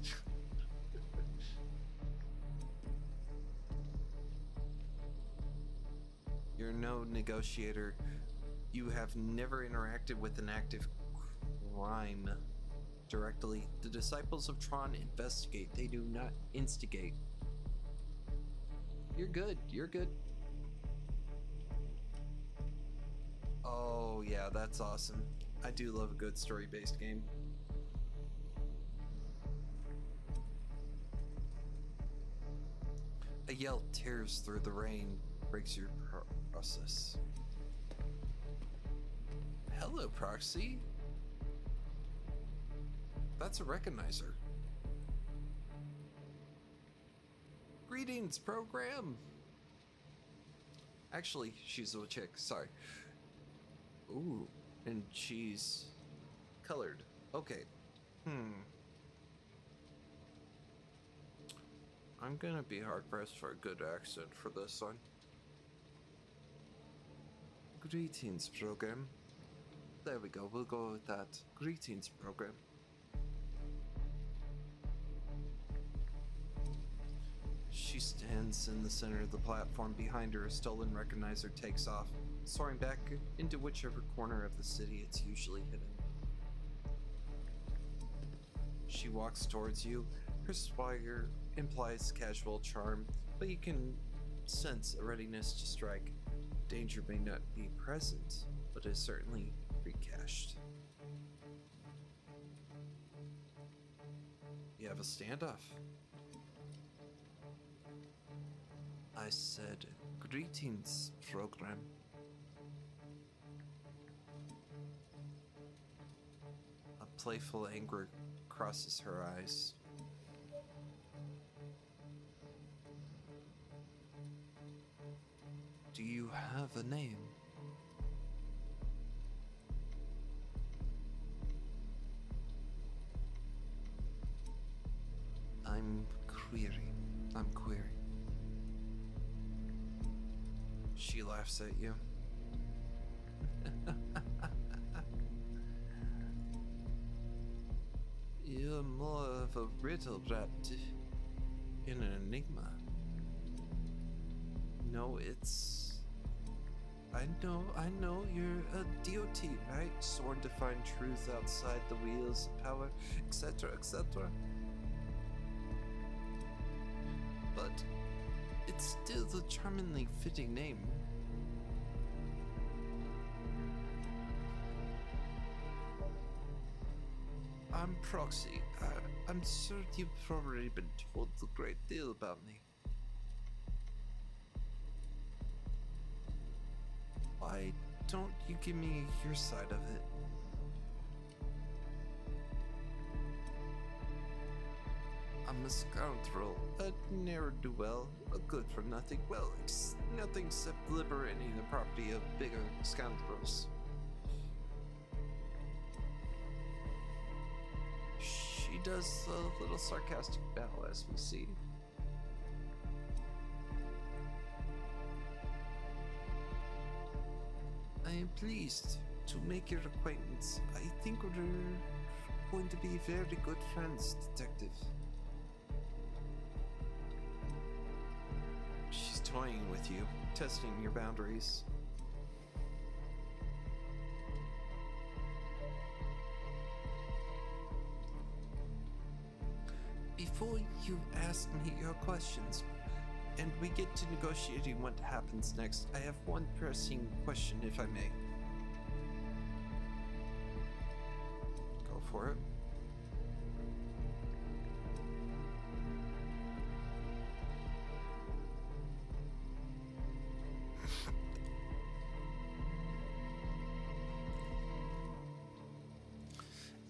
You're no negotiator. You have never interacted with an active crime directly. The disciples of Tron investigate, they do not instigate. You're good, you're good. Oh yeah, that's awesome. I do love a good story-based game. A yell tears through the rain, breaks your process. Hello, Proxy. That's a recognizer. Greetings, program. Actually, she's a chick, sorry. Ooh, and she's colored. Okay. I'm gonna be hard pressed for a good accent for this one. Greetings, program. There we go, we'll go with that. Greetings, program. She stands in the center of the platform. Behind her, a stolen recognizer takes off, soaring back into whichever corner of the city it's usually hidden. She walks towards you. Her swagger implies casual charm, but you can sense a readiness to strike. Danger may not be present, but is certainly precached. You have a standoff. I said, greetings, program. A playful anger crosses her eyes. Do you have a name? I'm Query. She laughs at you. You're more of a riddle wrapped in an enigma. No, it's... I know, you're a DOT, right? Sworn to find truth outside the wheels of power, etc., etc. But it's still a charmingly fitting name. I'm Proxy. I'm sure you've already been told a great deal about me. Why don't you give me your side of it? I'm a scoundrel, a ne'er-do-well, a good-for-nothing, well, it's nothing except liberating the property of bigger scoundrels. She does a little sarcastic bow as we see. I am pleased to make your acquaintance. I think we're going to be very good friends, Detective. She's toying with you, testing your boundaries. Before you ask me your questions, and we get to negotiating what happens next, I have one pressing question, if I may. Go for it.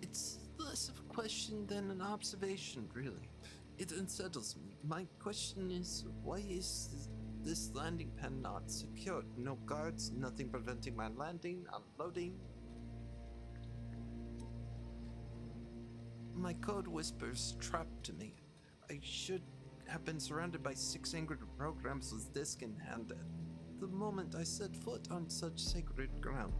It's less of a question than an observation, really. It unsettles me. My question is, why is this landing pad not secured? No guards, nothing preventing my landing, unloading. My code whispers trapped to me. I should have been surrounded by 6 angry programs with disc in hand the moment I set foot on such sacred ground.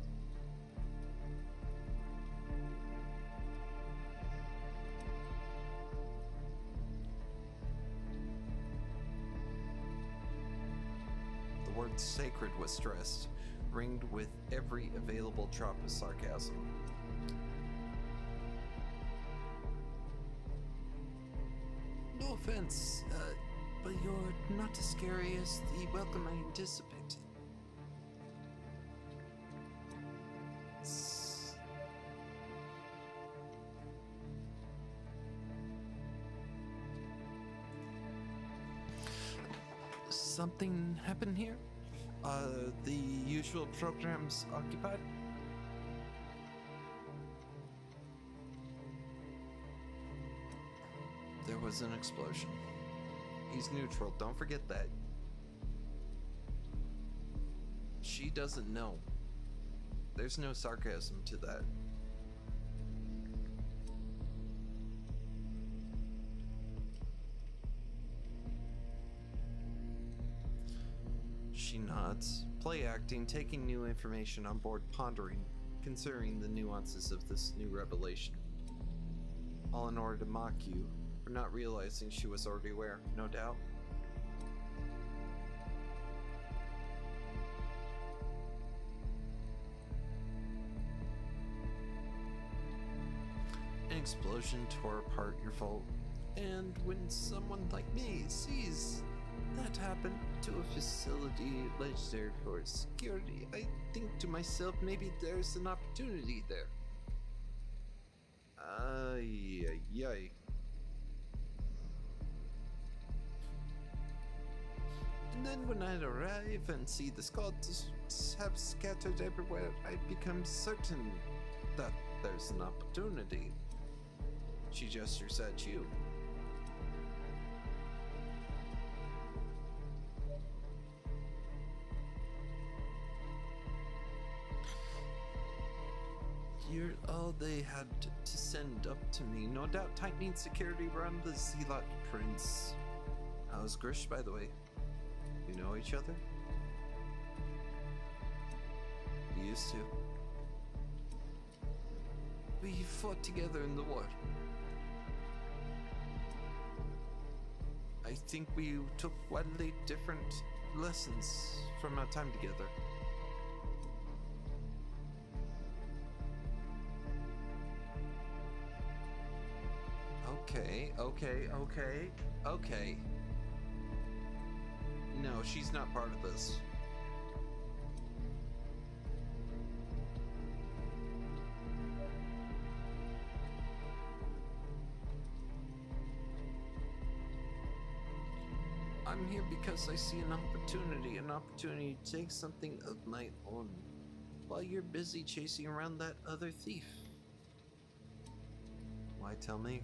The word sacred was stressed, ringed with every available drop of sarcasm. No offense, but you're not as scary as the welcome I anticipated. Something happened here? The usual programs occupied? There was an explosion. He's neutral, don't forget that. She doesn't know. There's no sarcasm to that. She nods, play acting, taking new information on board, pondering, considering the nuances of this new revelation. All in order to mock you for not realizing she was already aware, no doubt. An explosion tore apart your vault, and when someone like me sees that happen to a facility legendary for its security, I think to myself, maybe there's an opportunity there. Ay, ay, ay. And then when I arrive and see the skulls have scattered everywhere, I become certain that there's an opportunity. She gestures at you. You're all they had to send up to me. No doubt tightening security around the Zealot Prince. How's Grish, by the way? You know each other? We used to. We fought together in the war. I think we took wildly different lessons from our time together. Okay. No, she's not part of this. I'm here because I see an opportunity to take something of my own, while you're busy chasing around that other thief. Why tell me?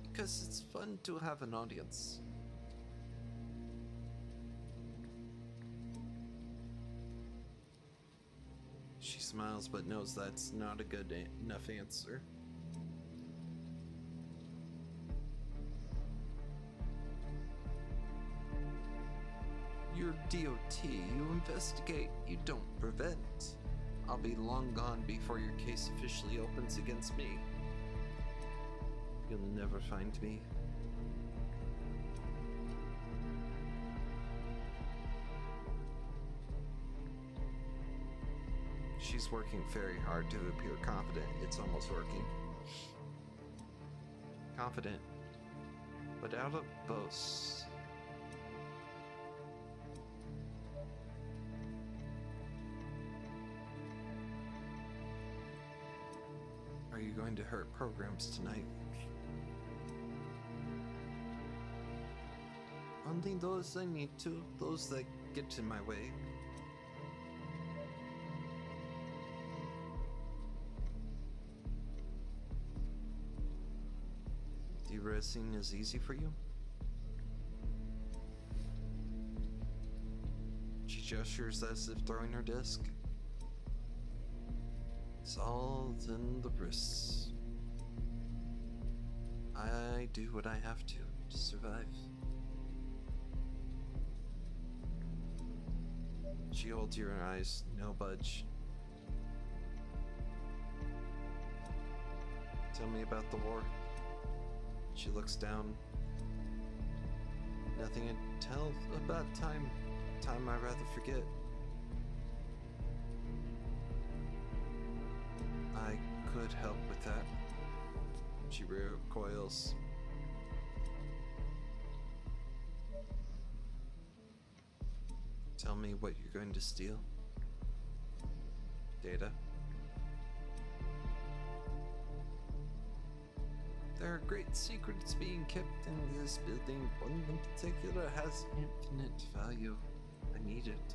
Because it's fun to have an audience. She smiles but knows that's not a good enough answer. You're DOT, you investigate, you don't prevent. I'll be long gone before your case officially opens against me. You'll never find me. She's working very hard to appear confident. It's almost working. Confident, but out of boast. Are you going to hurt programs tonight? Only those I need to, those that get in my way. De-racing is easy for you? She gestures as if throwing her disc. It's all in the wrists. I do what I have to survive. She holds your eyes, no budge. Tell me about the war. She looks down. Nothing to tell about time. Time I'd rather forget. I could help with that. She recoils. Tell me what you're going to steal. Data. There are great secrets being kept in this building. One in particular has infinite value. I need it.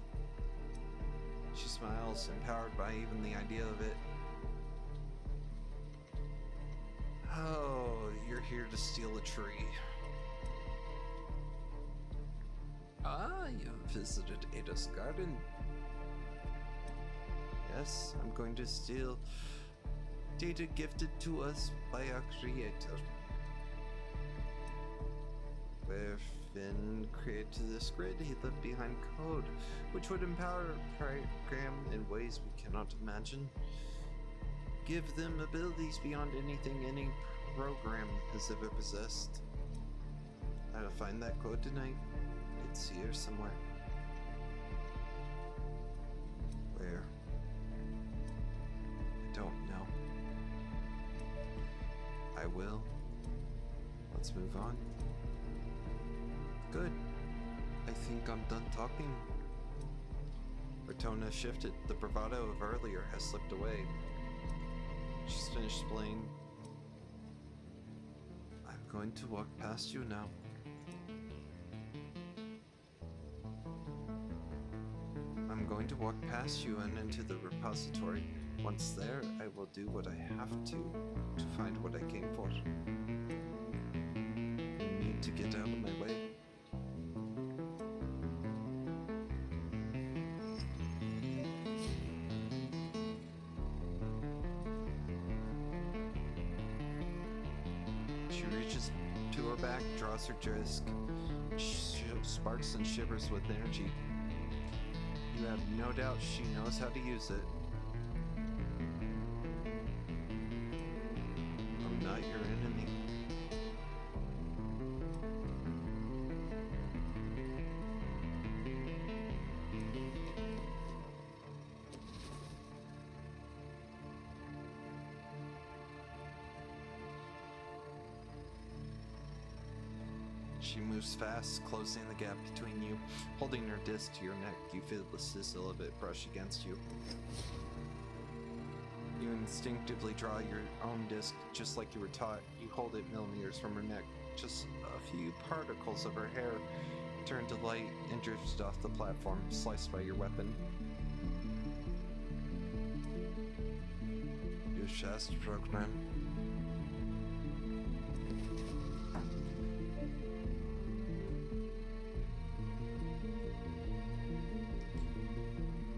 She smiles, empowered by even the idea of it. Oh, you're here to steal a tree. Ah, you visited Ada's garden. Yes, I'm going to steal data gifted to us by our creator. Where Finn created this grid, he left behind code, which would empower a program in ways we cannot imagine. Give them abilities beyond anything any program has ever possessed. I'll find that code tonight. It's here somewhere. Where? I don't know. I will. Let's move on. Good. I think I'm done talking. Her tone has shifted. The bravado of earlier has slipped away. She's finished playing. I'm going to walk past you now. I'm going to walk past you and into the repository. Once there, I will do what I have to find what I came for. You need to get out of my way. She reaches to her back, draws her disc, sparks and shivers with energy. You have no doubt she knows how to use it. I'm not your enemy. She moves fast, closing the gap between you. Holding her disc to your neck, you feel the sizzle of it brush against you. You instinctively draw your own disc just like you were taught. You hold it millimeters from her neck. Just a few particles of her hair turn to light and drift off the platform, sliced by your weapon. You fast program.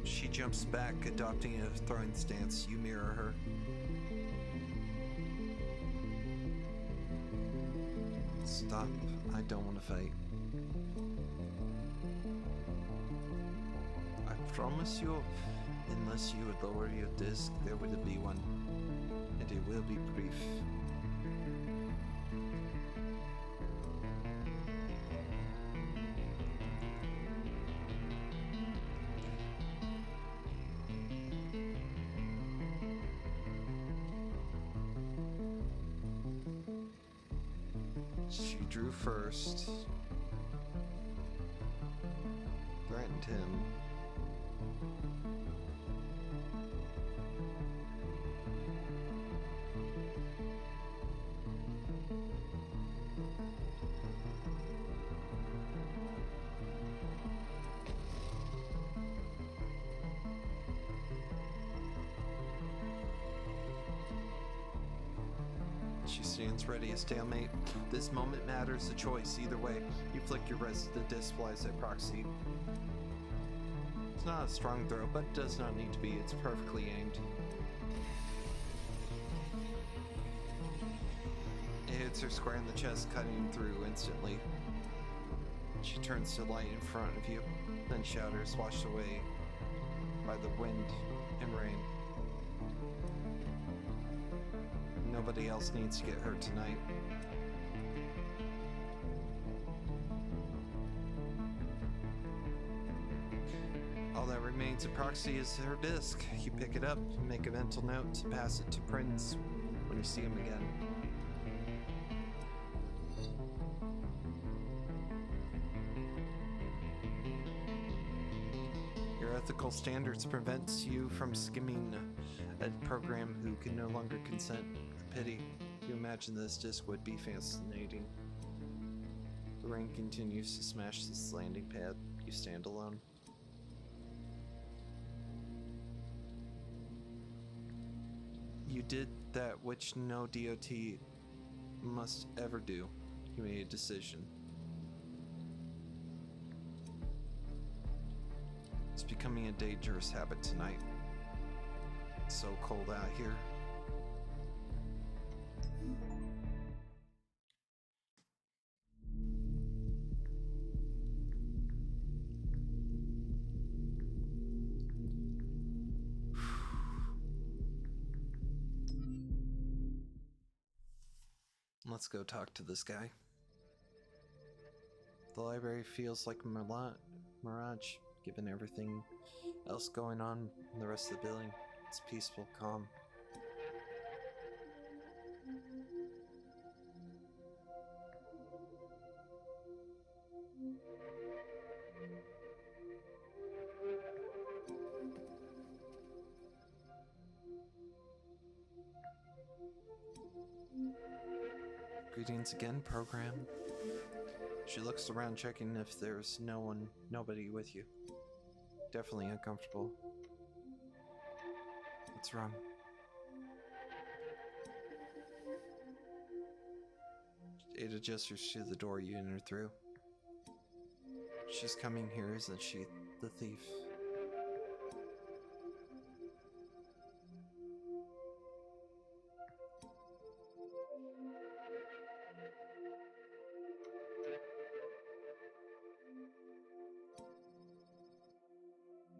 She jumps back, adopting a throwing stance. You mirror her. Stop. I don't want to fight. I promise you, unless you would lower your disc, there would be one. And it will be brief. She drew first, threatened him. She stands ready, a stalemate. This moment matters, a choice. Either way, you flick your wrist, the disc flies at proxy. It's not a strong throw, but it does not need to be. It's perfectly aimed. It hits her square in the chest, cutting through instantly. She turns to light in front of you, then shatters, washed away by the wind and rain. Nobody else needs to get hurt tonight. All that remains of Proxy is her disc. You pick it up and make a mental note to pass it to Prince when you see him again. Your ethical standards prevents you from skimming a program who can no longer consent. Pity. You imagine this disc would be fascinating. The rain continues to smash this landing pad. You stand alone. You did that which no DOT must ever do. You made a decision. It's becoming a dangerous habit tonight. It's so cold out here. Let's go talk to this guy. The library feels like a mirage, given everything else going on in the rest of the building. It's peaceful, calm. Greetings again, program. She looks around, checking if there's nobody with you. Definitely uncomfortable. What's wrong? Ada gestures to the door you enter through. She's coming here, isn't she? The thief.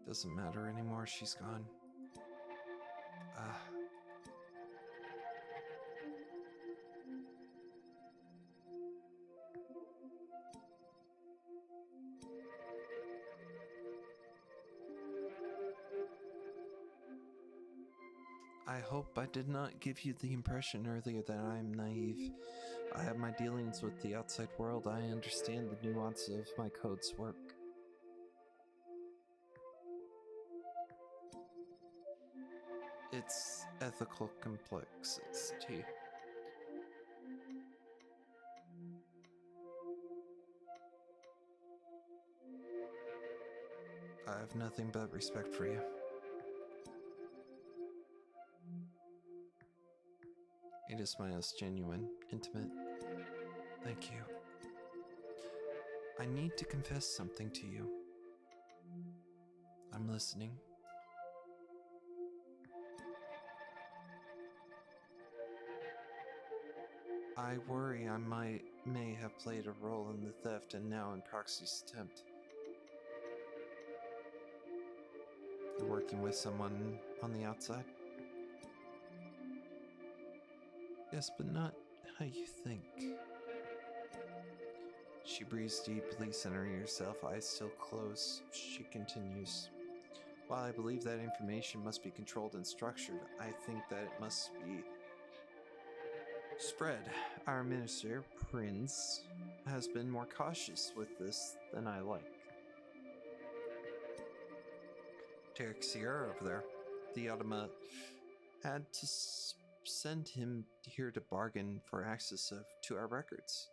Doesn't matter anymore, she's gone. I hope I did not give you the impression earlier that I am naive. I have my dealings with the outside world. I understand the nuance of my code's work. its ethical complexity. I have nothing but respect for you. Ada smiles, genuine, intimate. Thank you. I need to confess something to you. I'm listening. I worry I may have played a role in the theft and now in Proxy's attempt. You're working with someone on the outside? Yes, but not how you think. She breathes deeply, centering herself, eyes still closed. She continues. While I believe that information must be controlled and structured, I think that it must be spread. Our minister, Prince, has been more cautious with this than I like. Derek Sierra over there. The Automa had to send him here to bargain for access to our records.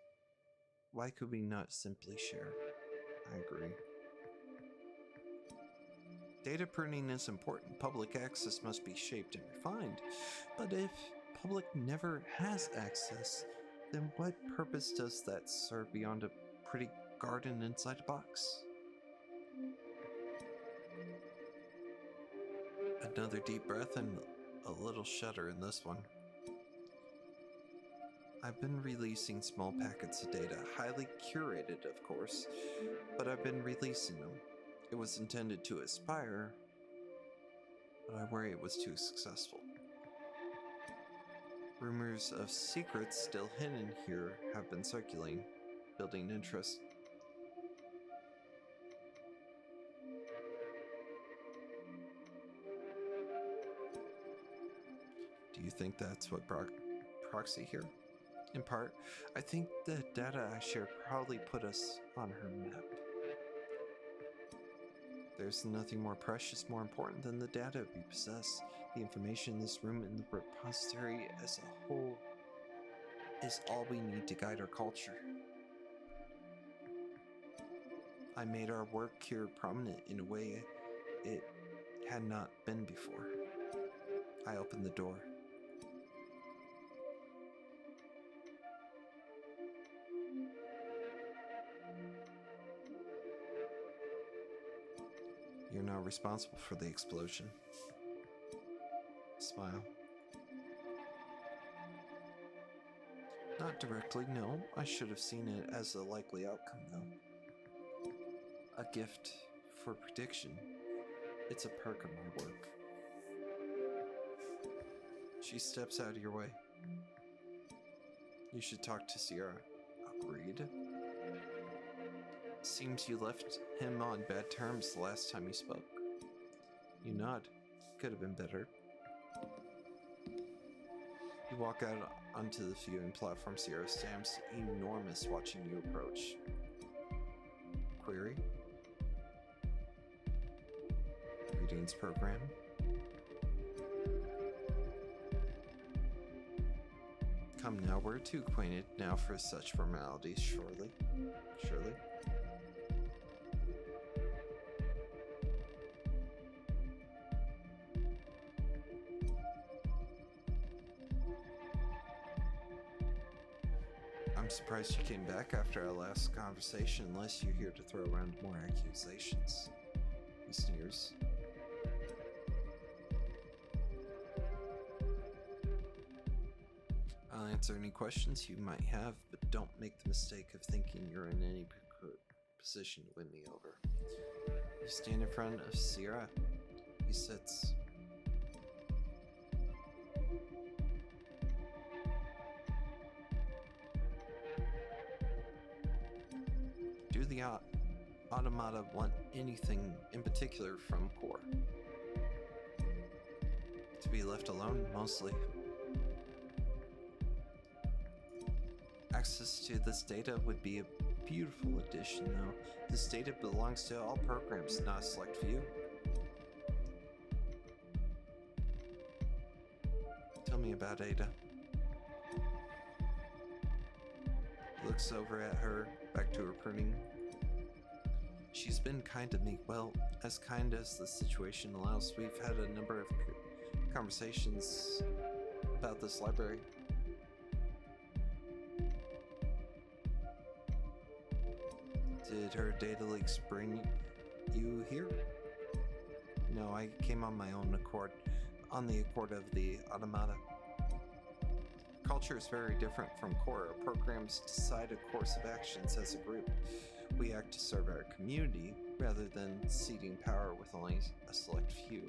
Why could we not simply share? I agree. Data pruning is important. Public access must be shaped and refined. But if public never has access, then what purpose does that serve beyond a pretty garden inside a box? Another deep breath and a little shudder in this one. I've been releasing small packets of data, highly curated, of course, but I've been releasing them. It was intended to aspire, but I worry it was too successful. Rumors of secrets still hidden here have been circulating, building interest. Do you think that's what Proxy here? In part, I think the data I shared probably put us on her map. There's nothing more precious, more important than the data we possess. The information in this room and the repository as a whole is all we need to guide our culture. I made our work here prominent in a way it had not been before. I opened the door. You're not responsible for the explosion. Smile. Not directly, no. I should have seen it as a likely outcome, though. A gift for prediction. It's a perk of my work. She steps out of your way. You should talk to Sierra. Agreed. Seems you left him on bad terms the last time you spoke. You nod. Could have been better. You walk out onto the viewing platform. Sierra stands enormous watching you approach. Query? Greetings, program. Come now, we're too acquainted now for such formalities, surely. Surely. I'm surprised you came back after our last conversation, unless you're here to throw around more accusations. He sneers. I'll answer any questions you might have, but don't make the mistake of thinking you're in any position to win me over. You stand in front of Sierra. He sits. Do the automata want anything in particular from Core? To be left alone, mostly. Access to this data would be a beautiful addition, though. This data belongs to all programs, not a select few. about Ada. Looks over at her, back to her pruning. She's been kind to me, well, as kind as the situation allows. We've had a number of conversations about this library. Did her data leaks bring you here? No, I came on my own accord, on the accord of the automata. Culture is very different from core. Our programs decide a course of actions as a group. We act to serve our community rather than ceding power with only a select few.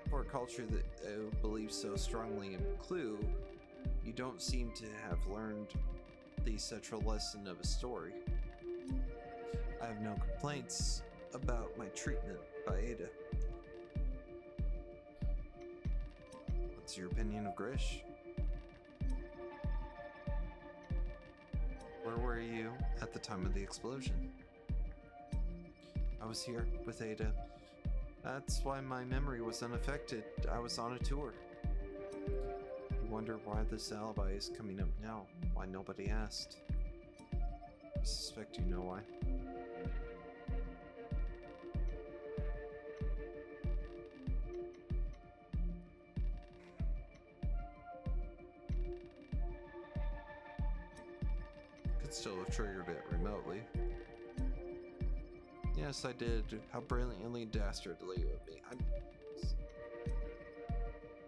For a culture that believes so strongly in clue, you don't seem to have learned the central lesson of a story. I have no complaints about my treatment by Ada. What's your opinion of Grish? Where were you at the time of the explosion? I was here with Ada. That's why my memory was unaffected. I was on a tour. You wonder why this alibi is coming up now, why nobody asked. I suspect you know why. Could still have triggered it remotely. Yes, I did. How brilliantly dastardly of me.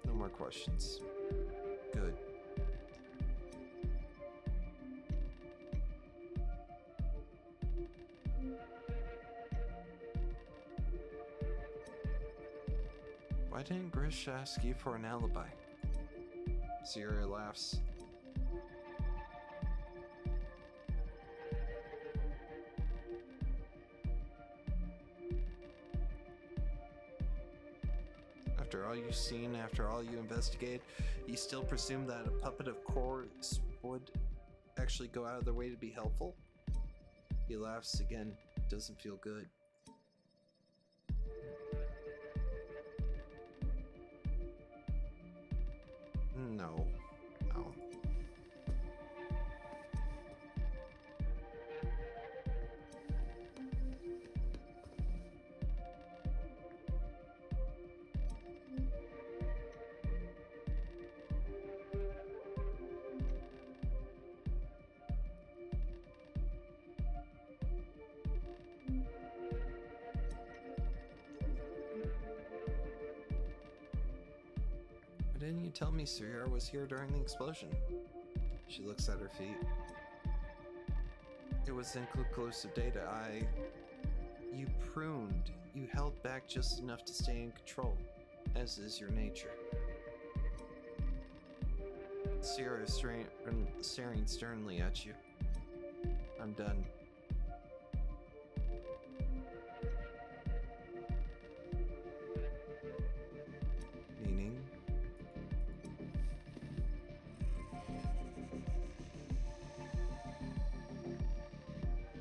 No more questions. Good. Why didn't Grish ask you for an alibi? Sierra laughs. After all you've seen, after all you investigated, you still presume that a puppet of course would actually go out of their way to be helpful? He laughs again. Doesn't feel good. No. No. Why didn't you tell me Sierra was here during the explosion? She looks at her feet. It was inconclusive data. You pruned. You held back just enough to stay in control, as is your nature. Sierra is staring sternly at you. I'm done. Meaning?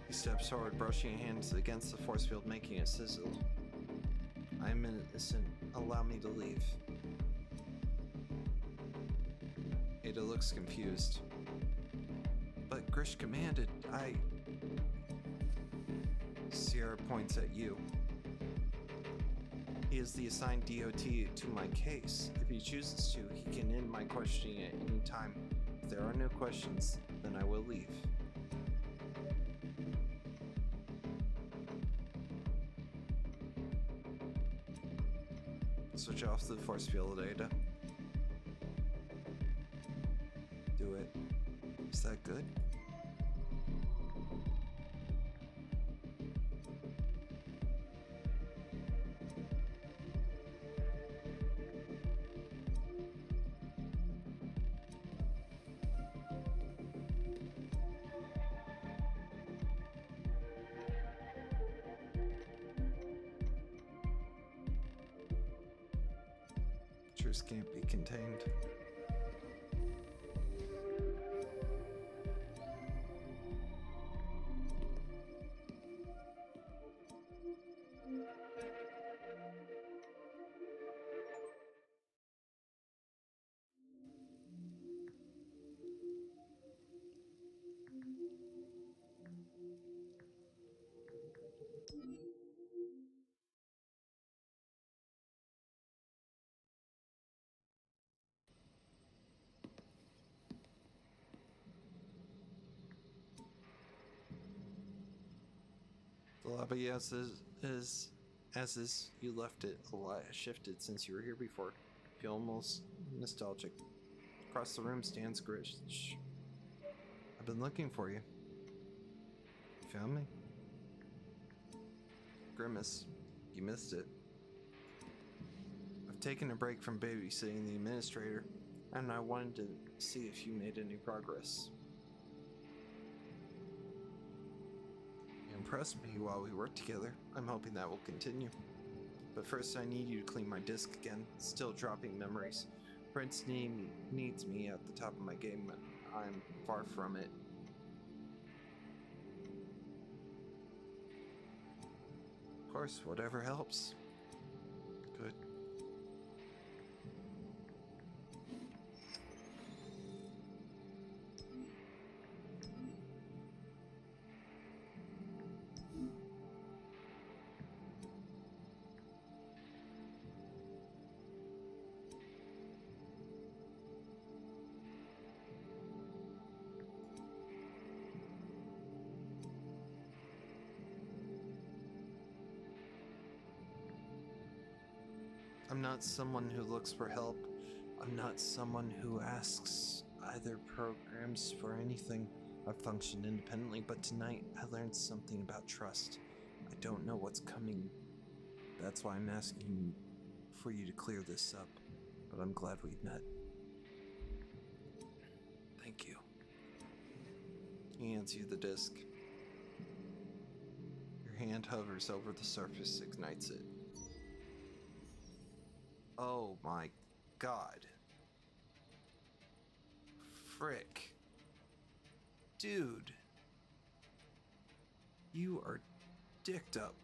He steps forward, brushing hands against the force field, making it sizzle. I am innocent. Allow me to leave. Ada looks confused. But Grish commanded, Sierra points at you. He is the assigned DOT to my case. If he chooses to, he can end my questioning at any time. If there are no questions, then I will leave. Switch off the force field, Ada. Do it. Is that good? Truth can't be contained. The lobby as is you left it a lot has shifted since you were here before. Feel almost nostalgic. Across the room stands Grish. I've been looking for you. You found me? Grimace, you missed it. I've taken a break from babysitting the administrator, and I wanted to see if you made any progress. You impressed me while we worked together. I'm hoping that will continue. But first I need you to clean my disk again. It's still dropping memories. Prince needs me at the top of my game, but I'm far from it. Of course, whatever helps. Good. I'm not someone who looks for help. I'm not someone who asks either programs for anything. I've functioned independently, but tonight I learned something about trust. I don't know what's coming. That's why I'm asking for you to clear this up. But I'm glad we've met. Thank you. He hands you the disc. Your hand hovers over the surface, ignites it. Oh my god. Frick. Dude. You are dicked up.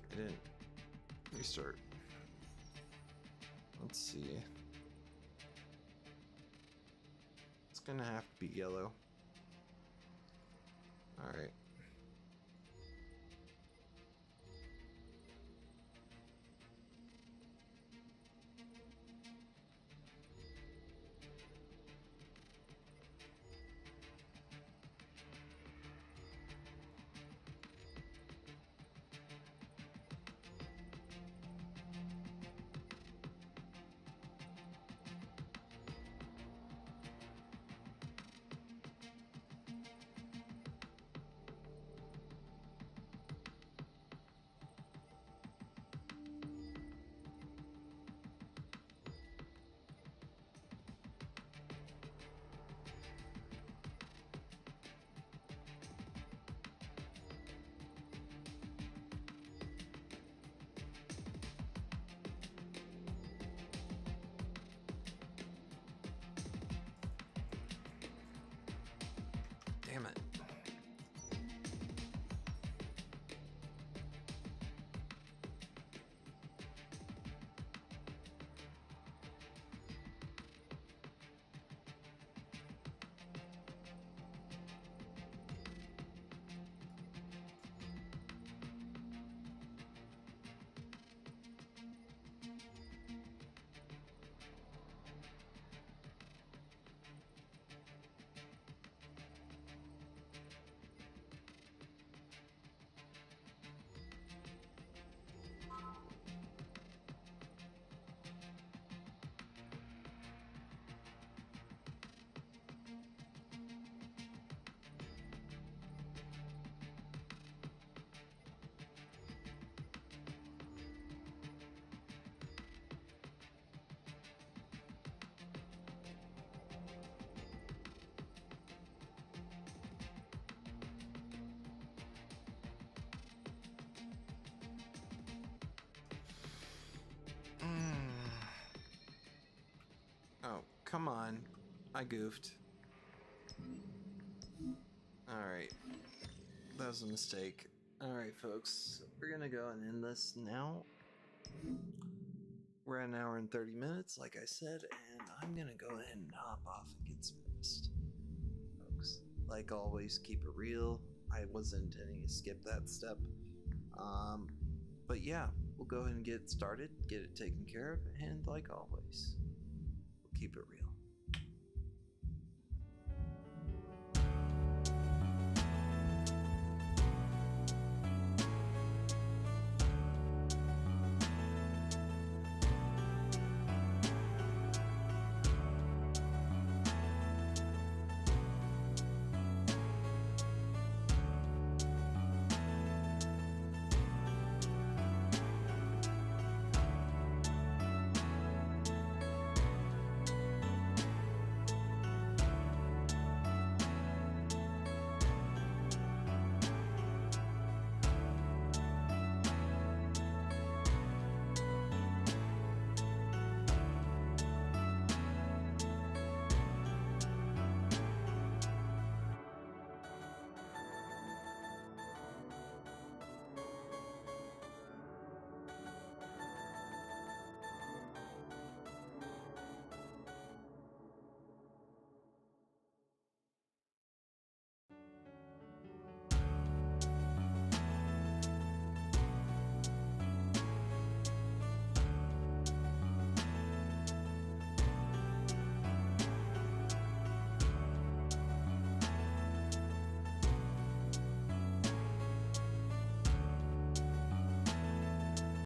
I didn't restart. Let's see. It's gonna have to be yellow. Alright. Damn it. Oh, come on. I goofed. Alright. That was a mistake. Alright, folks, we're gonna go and end this now. We're at an hour and 30 minutes, like I said, and I'm gonna go ahead and hop off and get some rest. Folks, like always, keep it real. I wasn't intending to skip that step. But yeah, we'll go ahead and get started, get it taken care of, and like always, we'll keep it real.